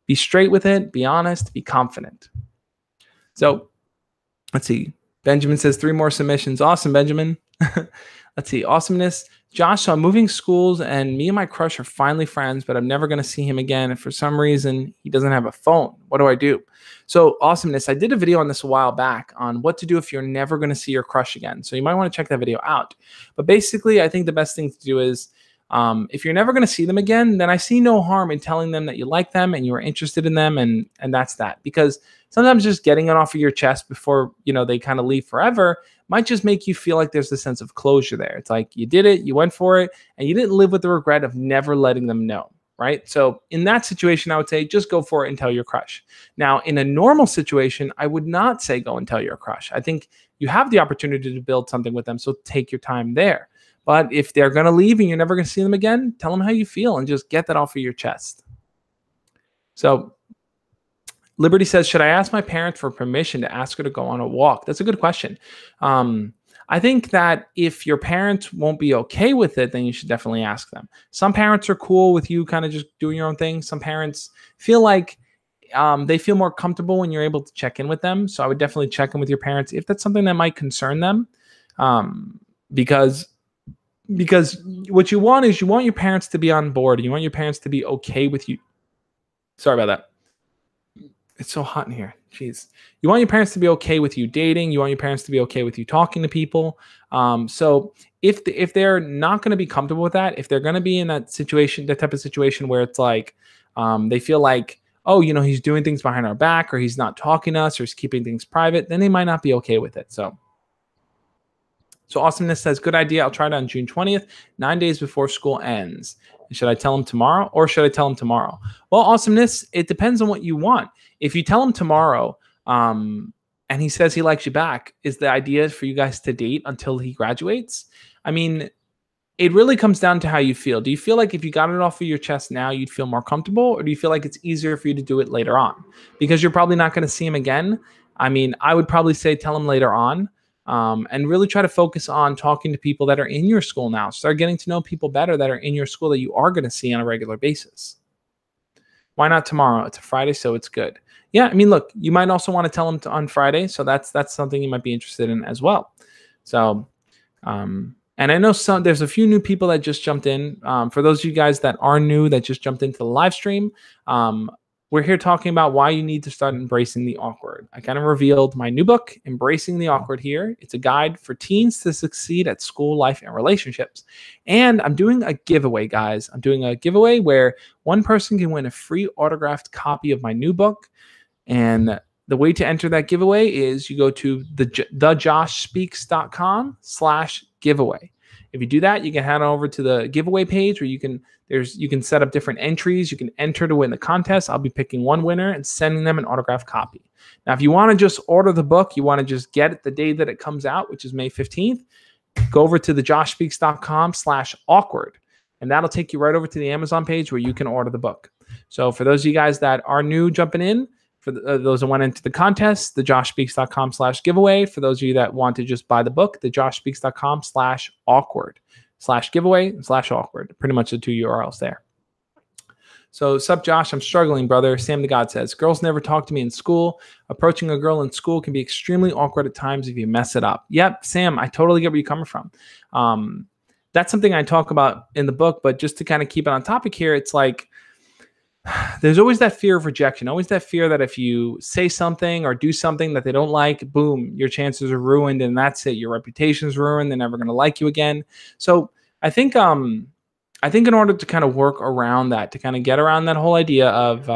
Be straight with it, be honest, be confident. So let's see. Benjamin says 3 more submissions. Awesome, Benjamin. Let's see. Awesomeness. Josh, so I'm moving schools and me and my crush are finally friends, but I'm never going to see him again. And for some reason, he doesn't have a phone. What do I do? So Awesomeness, I did a video on this a while back on what to do if you're never going to see your crush again. So you might want to check that video out. But basically, I think the best thing to do is if you're never going to see them again, then I see no harm in telling them that you like them and you are interested in them. And that's that. Because sometimes just getting it off of your chest before, they kind of leave forever might just make you feel like there's a sense of closure there. It's like you did it, you went for it, and you didn't live with the regret of never letting them know, right? So in that situation, I would say just go for it and tell your crush. Now, in a normal situation, I would not say go and tell your crush. I think you have the opportunity to build something with them, so take your time there. But if they're going to leave and you're never going to see them again, tell them how you feel and just get that off of your chest. So Liberty says, should I ask my parents for permission to ask her to go on a walk? That's a good question. I think that if your parents won't be okay with it, then you should definitely ask them. Some parents are cool with you kind of just doing your own thing. Some parents feel like they feel more comfortable when you're able to check in with them. So I would definitely check in with your parents if that's something that might concern them. Because what you want is you want your parents to be on board. You want your parents to be okay with you. Sorry about that. It's so hot in here. Jeez. You want your parents to be okay with you dating. You want your parents to be okay with you talking to people. So if they're not going to be comfortable with that, if they're going to be in that situation, that type of situation where it's like they feel like, oh, he's doing things behind our back, or he's not talking to us, or he's keeping things private, then they might not be okay with it. So Awesomeness says, good idea. I'll try it on June 20th, 9 days before school ends. Should I tell him tomorrow, or should I tell him tomorrow? Well, Awesomeness, it depends on what you want. If you tell him tomorrow and he says he likes you back, is the idea for you guys to date until he graduates? I mean, it really comes down to how you feel. Do you feel like if you got it off of your chest now, you'd feel more comfortable? Or do you feel like it's easier for you to do it later on? Because you're probably not going to see him again. I mean, I would probably say tell him later on. And really try to focus on talking to people that are in your school now. Start getting to know people better that are in your school that you are going to see on a regular basis. Why not tomorrow? It's a Friday, so it's good. Yeah, I mean, look, you might also want to tell them on Friday, so that's something you might be interested in as well. So, and I know there's a few new people that just jumped in. For those of you guys that are new that just jumped into the live stream, we're here talking about why you need to start embracing the awkward. I kind of revealed my new book, Embracing the Awkward, here. It's a guide for teens to succeed at school, life, and relationships. And I'm doing a giveaway, guys. I'm doing a giveaway where one person can win a free autographed copy of my new book. And the way to enter that giveaway is you go to thejoshspeaks.com/giveaway. If you do that, you can head over to the giveaway page where you can set up different entries. You can enter to win the contest. I'll be picking one winner and sending them an autographed copy. Now, if you want to just order the book, you want to just get it the day that it comes out, which is May 15th, go over to thejoshspeaks.com/awkward. And that'll take you right over to the Amazon page where you can order the book. So for those of you guys that are new jumping in, for those that went into the contest, thejoshspeaks.com/giveaway. For those of you that want to just buy the book, thejoshspeaks.com/awkward/giveaway/awkward. Pretty much the 2 URLs there. So, sup, Josh? I'm struggling, brother. Sam the God says, girls never talk to me in school. Approaching a girl in school can be extremely awkward at times if you mess it up. Yep, Sam, I totally get where you're coming from. That's something I talk about in the book, but just to kind of keep it on topic here, it's like, there's always that fear of rejection, always that fear that if you say something or do something that they don't like, boom, your chances are ruined and that's it. Your reputation's ruined. They're never going to like you again. So I think in order to kind of work around that, to kind of get around that whole idea of,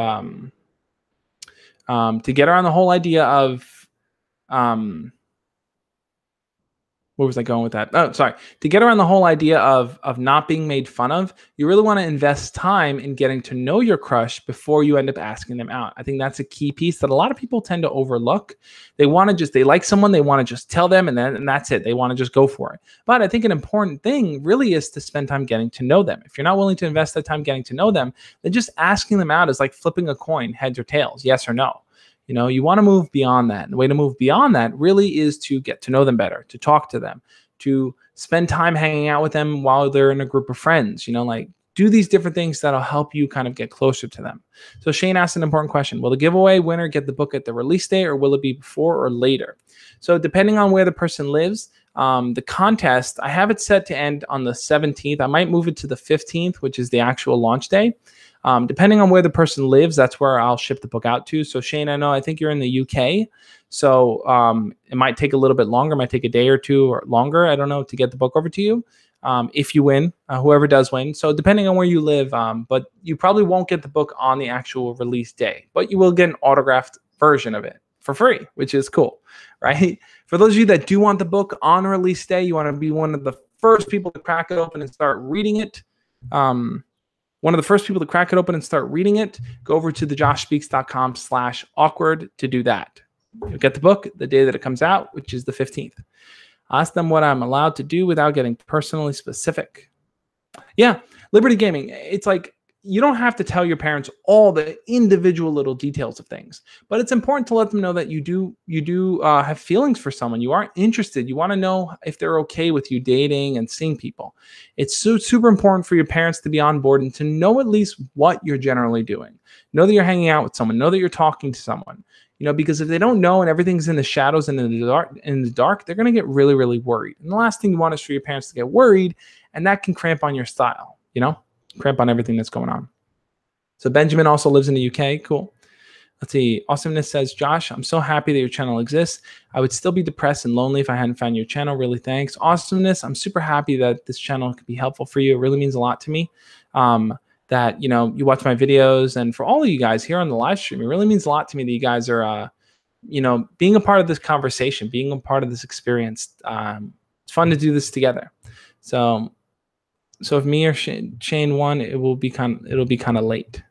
where was I going with that? Oh, sorry. To get around the whole idea of not being made fun of, you really want to invest time in getting to know your crush before you end up asking them out. I think that's a key piece that a lot of people tend to overlook. They like someone, they want to just tell them and that's it. They want to just go for it. But I think an important thing really is to spend time getting to know them. If you're not willing to invest that time getting to know them, then just asking them out is like flipping a coin, heads or tails, yes or no. You want to move beyond that. And the way to move beyond that really is to get to know them better, to talk to them, to spend time hanging out with them while they're in a group of friends, like do these different things that'll help you kind of get closer to them. So Shane asked an important question. Will the giveaway winner get the book at the release date or will it be before or later? So depending on where the person lives, the contest, I have it set to end on the 17th. I might move it to the 15th, which is the actual launch day. Depending on where the person lives, that's where I'll ship the book out to. So Shane, I think you're in the UK. So it might take a little bit longer, it might take a day or two or longer, I don't know, to get the book over to you. If you win, whoever does win. So depending on where you live, but you probably won't get the book on the actual release day, but you will get an autographed version of it for free, which is cool, right? For those of you that do want the book on release day, you want to be one of the first people to crack it open and start reading it. One of the first people to crack it open and start reading it, go over to thejoshspeaks.com/awkward to do that. You'll get the book the day that it comes out, which is the 15th. Ask them what I'm allowed to do without getting personally specific. Yeah, Liberty Gaming. It's like you don't have to tell your parents all the individual little details of things, but it's important to let them know that you do have feelings for someone. You are interested. You want to know if they're okay with you dating and seeing people. It's super important for your parents to be on board and to know at least what you're generally doing. Know that you're hanging out with someone. Know that you're talking to someone. Because if they don't know and everything's in the shadows and in the dark, they're going to get really, really worried. And the last thing you want is for your parents to get worried, and that can cramp on your style, cramp on everything that's going on. So Benjamin also lives in the UK. Cool. Let's see. Awesomeness says, Josh, I'm so happy that your channel exists. I would still be depressed and lonely if I hadn't found your channel. Really, thanks. Awesomeness, I'm super happy that this channel could be helpful for you. It really means a lot to me. That you watch my videos, and for all of you guys here on the live stream, it really means a lot to me that you guys are being a part of this conversation, being a part of this experience. It's fun to do this together. So if me or Shane won, it'll be kind of late.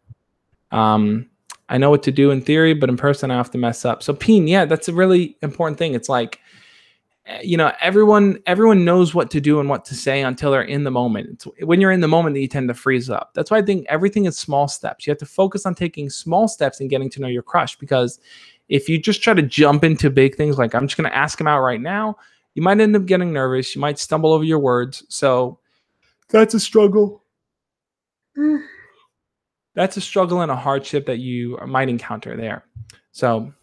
I know what to do in theory, but in person I have to mess up. So Peen, yeah, that's a really important thing. It's like everyone knows what to do and what to say until they're in the moment. It's when you're in the moment that you tend to freeze up. That's why I think everything is small steps. You have to focus on taking small steps and getting to know your crush, because if you just try to jump into big things like I'm just going to ask him out right now, you might end up getting nervous. You might stumble over your words. So that's a struggle. That's a struggle and a hardship that you might encounter there. So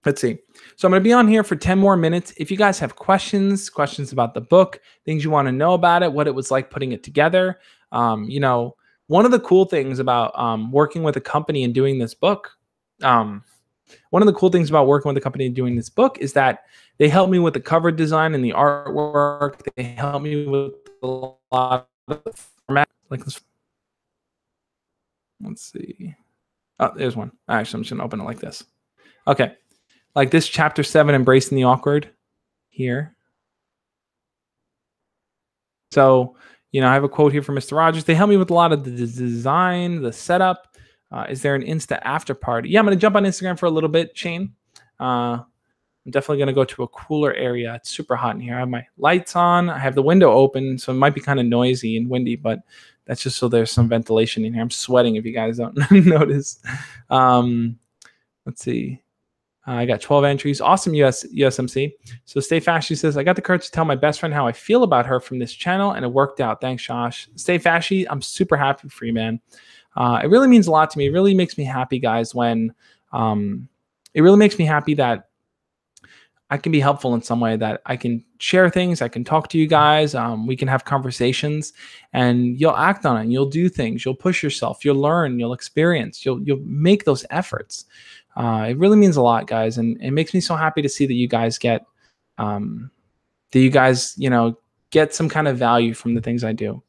let's see. So I'm going to be on here for 10 more minutes. If you guys have questions about the book, things you want to know about it, what it was like putting it together. One of the cool things about working with a company and doing this book, is that they help me with the cover design and the artwork. They help me with a lot of the format. Like this. Let's see. Oh, there's one. Actually, I'm just going to open it like this. Okay. Like this chapter 7, Embracing the Awkward here. So, I have a quote here from Mr. Rogers. They help me with a lot of the design, the setup. Is there an Insta after party? Yeah, I'm going to jump on Instagram for a little bit, Shane. I'm definitely going to go to a cooler area. It's super hot in here. I have my lights on. I have the window open, so it might be kind of noisy and windy, but that's just so there's some ventilation in here. I'm sweating if you guys don't notice. Let's see. I got 12 entries. Awesome, USMC. So Stay Fashy says, I got the courage to tell my best friend how I feel about her from this channel, and it worked out. Thanks, Josh. Stay Fashy, I'm super happy for you, man. It really means a lot to me. It really makes me happy, guys, when it really makes me happy that I can be helpful in some way, that I can share things, I can talk to you guys, we can have conversations, and you'll act on it, and you'll do things, you'll push yourself, you'll learn, you'll experience, you'll make those efforts. It really means a lot, guys, and it makes me so happy to see that you guys get, get some kind of value from the things I do.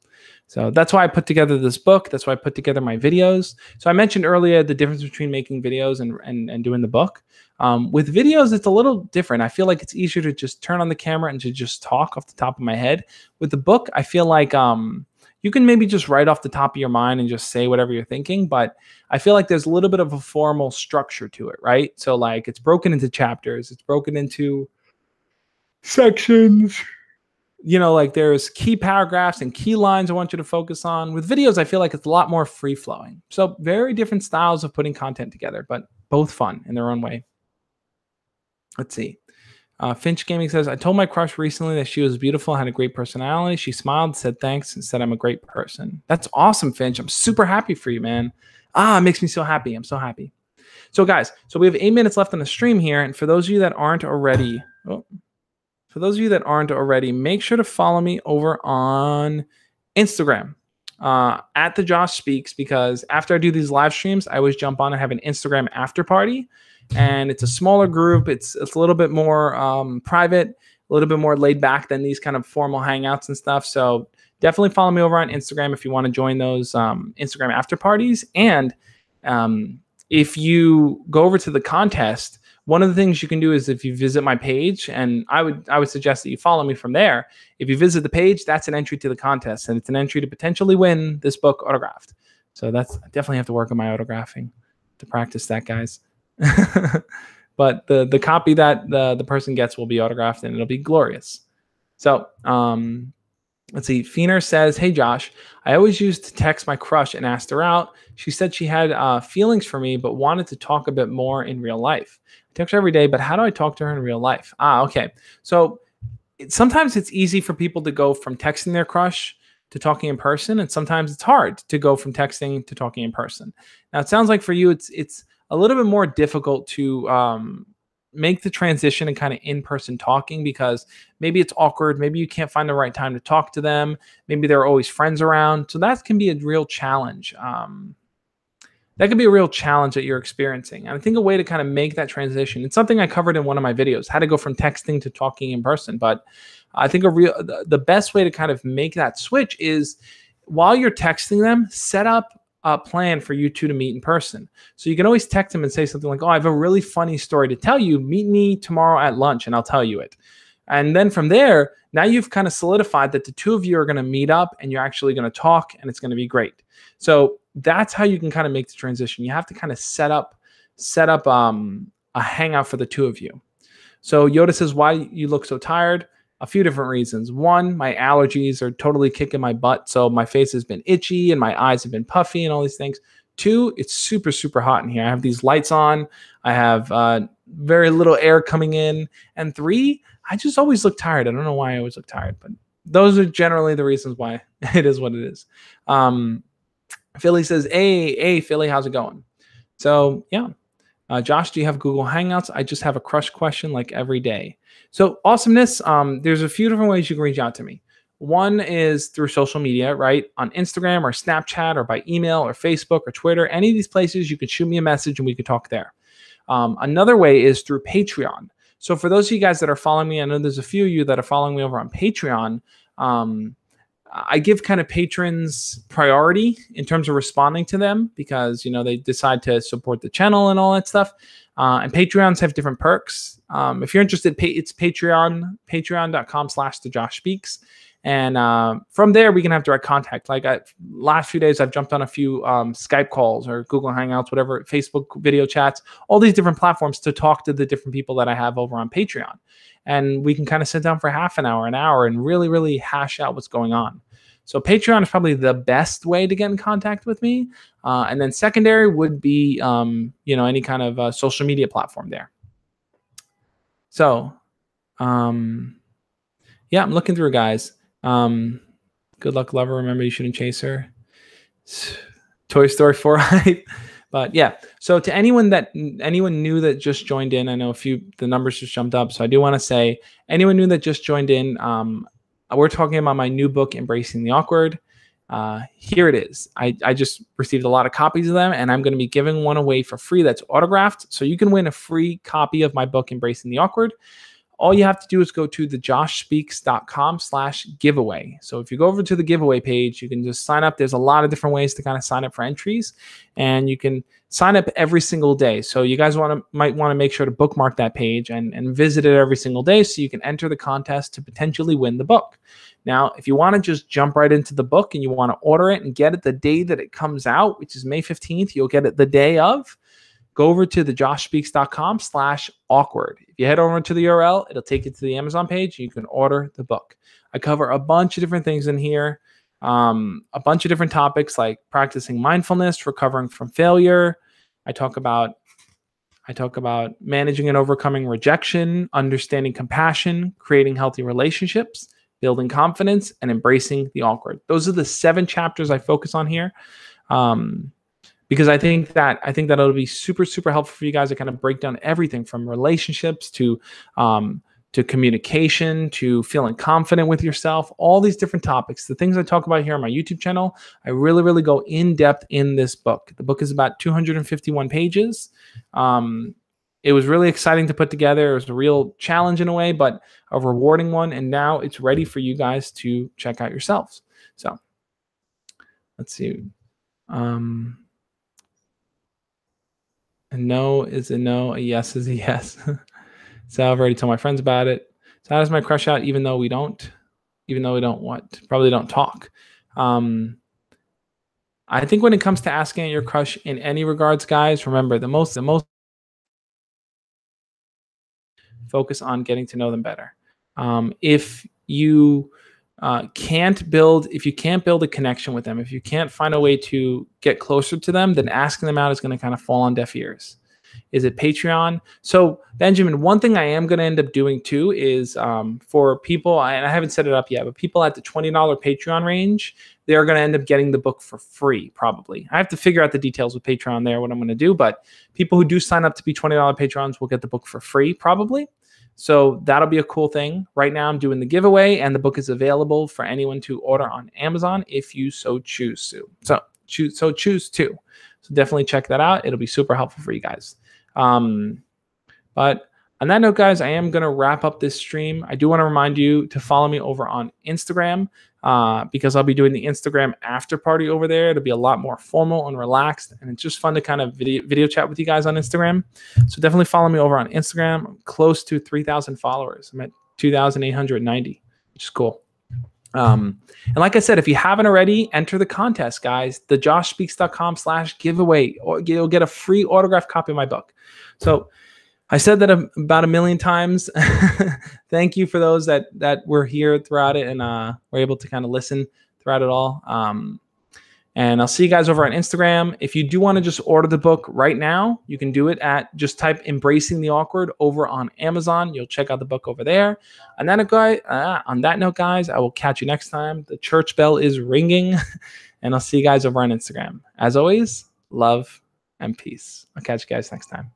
So that's why I put together this book. That's why I put together my videos. So I mentioned earlier the difference between making videos and doing the book. With videos, it's a little different. I feel like it's easier to just turn on the camera and to just talk off the top of my head. With the book, I feel like you can maybe just write off the top of your mind and just say whatever you're thinking. But I feel like there's a little bit of a formal structure to it, right? So like it's broken into chapters. It's broken into sections. Like there's key paragraphs and key lines I want you to focus on. With videos, I feel like it's a lot more free flowing. So very different styles of putting content together, but both fun in their own way. Let's see. Finch Gaming says, I told my crush recently that she was beautiful and had a great personality. She smiled, said thanks, and said I'm a great person. That's awesome, Finch. I'm super happy for you, man. It makes me so happy. I'm so happy. So guys, we have 8 minutes left on the stream here. And for those of you that aren't already, make sure to follow me over on Instagram at thejoshspeaks, because after I do these live streams, I always jump on and have an Instagram after party. And it's a smaller group. It's a little bit more private, a little bit more laid back than these kind of formal hangouts and stuff. So definitely follow me over on Instagram if you want to join those Instagram after parties. And if you go over to the contest, one of the things you can do is if you visit my page, and I would suggest that you follow me from there. If you visit the page, that's an entry to the contest, and it's an entry to potentially win this book autographed. So I definitely have to work on my autographing to practice that, guys. But the copy that the person gets will be autographed, and it'll be glorious. So let's see. Feener says, hey, Josh, I always used to text my crush and asked her out. She said she had feelings for me, but wanted to talk a bit more in real life. I text her every day, but how do I talk to her in real life? Okay. So sometimes it's easy for people to go from texting their crush to talking in person, and sometimes it's hard to go from texting to talking in person. Now, it sounds like for you, it's a little bit more difficult to make the transition and kind of in-person talking, because maybe it's awkward. Maybe you can't find the right time to talk to them. Maybe there are always friends around. So that can be a real challenge. That could be a real challenge that you're experiencing. And I think a way to kind of make that transition, it's something I covered in one of my videos, how to go from texting to talking in person. But I think the best way to kind of make that switch is while you're texting them, set up a plan for you two to meet in person. So you can always text them and say something like, oh, I have a really funny story to tell you. Meet me tomorrow at lunch and I'll tell you it. And then from there, now you've kind of solidified that the two of you are going to meet up and you're actually going to talk, and it's going to be great. So that's how you can kind of make the transition. You have to kind of set up a hangout for the two of you. So Yoda says, why you look so tired? A few different reasons. One, my allergies are totally kicking my butt. So my face has been itchy and my eyes have been puffy and all these things. Two, it's super, super hot in here. I have these lights on. I have very little air coming in. And three, I just always look tired. I don't know why I always look tired, but those are generally the reasons why it is what it is. Philly says, hey, Philly, how's it going? So, yeah. Josh, do you have Google Hangouts? I just have a crush question like every day. So awesomeness, there's a few different ways you can reach out to me. One is through social media, right? On Instagram or Snapchat or by email or Facebook or Twitter. Any of these places, you could shoot me a message and we could talk there. Another way is through Patreon. So for those of you guys that are following me, I know there's a few of you that are following me over on Patreon. I give kind of patrons priority in terms of responding to them because, they decide to support the channel and all that stuff. And Patreons have different perks. If you're interested, it's patreon.com/thejoshspeaks. And from there, we can have direct contact. Like last few days, I've jumped on a few Skype calls or Google Hangouts, whatever, Facebook video chats, all these different platforms to talk to the different people that I have over on Patreon. And we can kind of sit down for half an hour, and really, really hash out what's going on. So Patreon is probably the best way to get in contact with me. And then secondary would be, any kind of social media platform there. So, I'm looking through, guys. Good luck, lover. Remember, you shouldn't chase her. Toy Story 4 hype. But yeah, so to anyone new that just joined in, I know the numbers just jumped up. So I do want to say, anyone new that just joined in, we're talking about my new book, Embracing the Awkward. Here it is. I just received a lot of copies of them, and I'm going to be giving one away for free that's autographed. So you can win a free copy of my book, Embracing the Awkward. All you have to do is go to thejoshspeaks.com/giveaway. So if you go over to the giveaway page, you can just sign up. There's a lot of different ways to kind of sign up for entries, and you can sign up every single day. So you guys might want to make sure to bookmark that page and visit it every single day so you can enter the contest to potentially win the book. Now, if you want to just jump right into the book and you want to order it and get it the day that it comes out, which is May 15th, you'll get it the day of. Go over to thejoshspeaks.com/awkward. If you head over to the URL, it'll take you to the Amazon page. And you can order the book. I cover a bunch of different things in here, a bunch of different topics like practicing mindfulness, recovering from failure. I talk about managing and overcoming rejection, understanding compassion, creating healthy relationships, building confidence, and embracing the awkward. Those are the 7 chapters I focus on here. Because I think that it'll be super, super helpful for you guys to kind of break down everything from relationships to communication, to feeling confident with yourself, all these different topics. The things I talk about here on my YouTube channel, I really, really go in depth in this book. The book is about 251 pages. It was really exciting to put together. It was a real challenge in a way, but a rewarding one. And now it's ready for you guys to check out yourselves. So let's see. A no is a no, a yes is a yes. So I've already told my friends about it. So how does my crush out even though we don't what? Probably don't talk. I think when it comes to asking your crush in any regards, guys, remember the most focus on getting to know them better. If you can't build a connection with them, if you can't find a way to get closer to them, then asking them out is going to kind of fall on deaf ears. Is it Patreon? So Benjamin, one thing I am going to end up doing too is for people, and I haven't set it up yet, but people at the $20 Patreon range, they're going to end up getting the book for free, probably. I have to figure out the details with Patreon there, what I'm going to do, but people who do sign up to be $20 Patrons will get the book for free, probably. So that'll be a cool thing. Right now I'm doing the giveaway, and the book is available for anyone to order on Amazon if you so choose to. So choose to. So definitely check that out. It'll be super helpful for you guys. But on that note, guys, I am going to wrap up this stream. I do want to remind you to follow me over on Instagram because I'll be doing the Instagram after party over there. It'll be a lot more formal and relaxed, and it's just fun to kind of video chat with you guys on Instagram. So definitely follow me over on Instagram. I'm close to 3,000 followers. I'm at 2,890, which is cool. And like I said, if you haven't already, enter the contest, guys. thejoshspeaks.com/giveaway, or you'll get a free autographed copy of my book. So I said that about 1 million times. Thank you for those that were here throughout it and were able to kind of listen throughout it all. And I'll see you guys over on Instagram. If you do want to just order the book right now, you can do it just type Embracing the Awkward over on Amazon. You'll check out the book over there. On that note, guys, I will catch you next time. The church bell is ringing, and I'll see you guys over on Instagram. As always, love and peace. I'll catch you guys next time.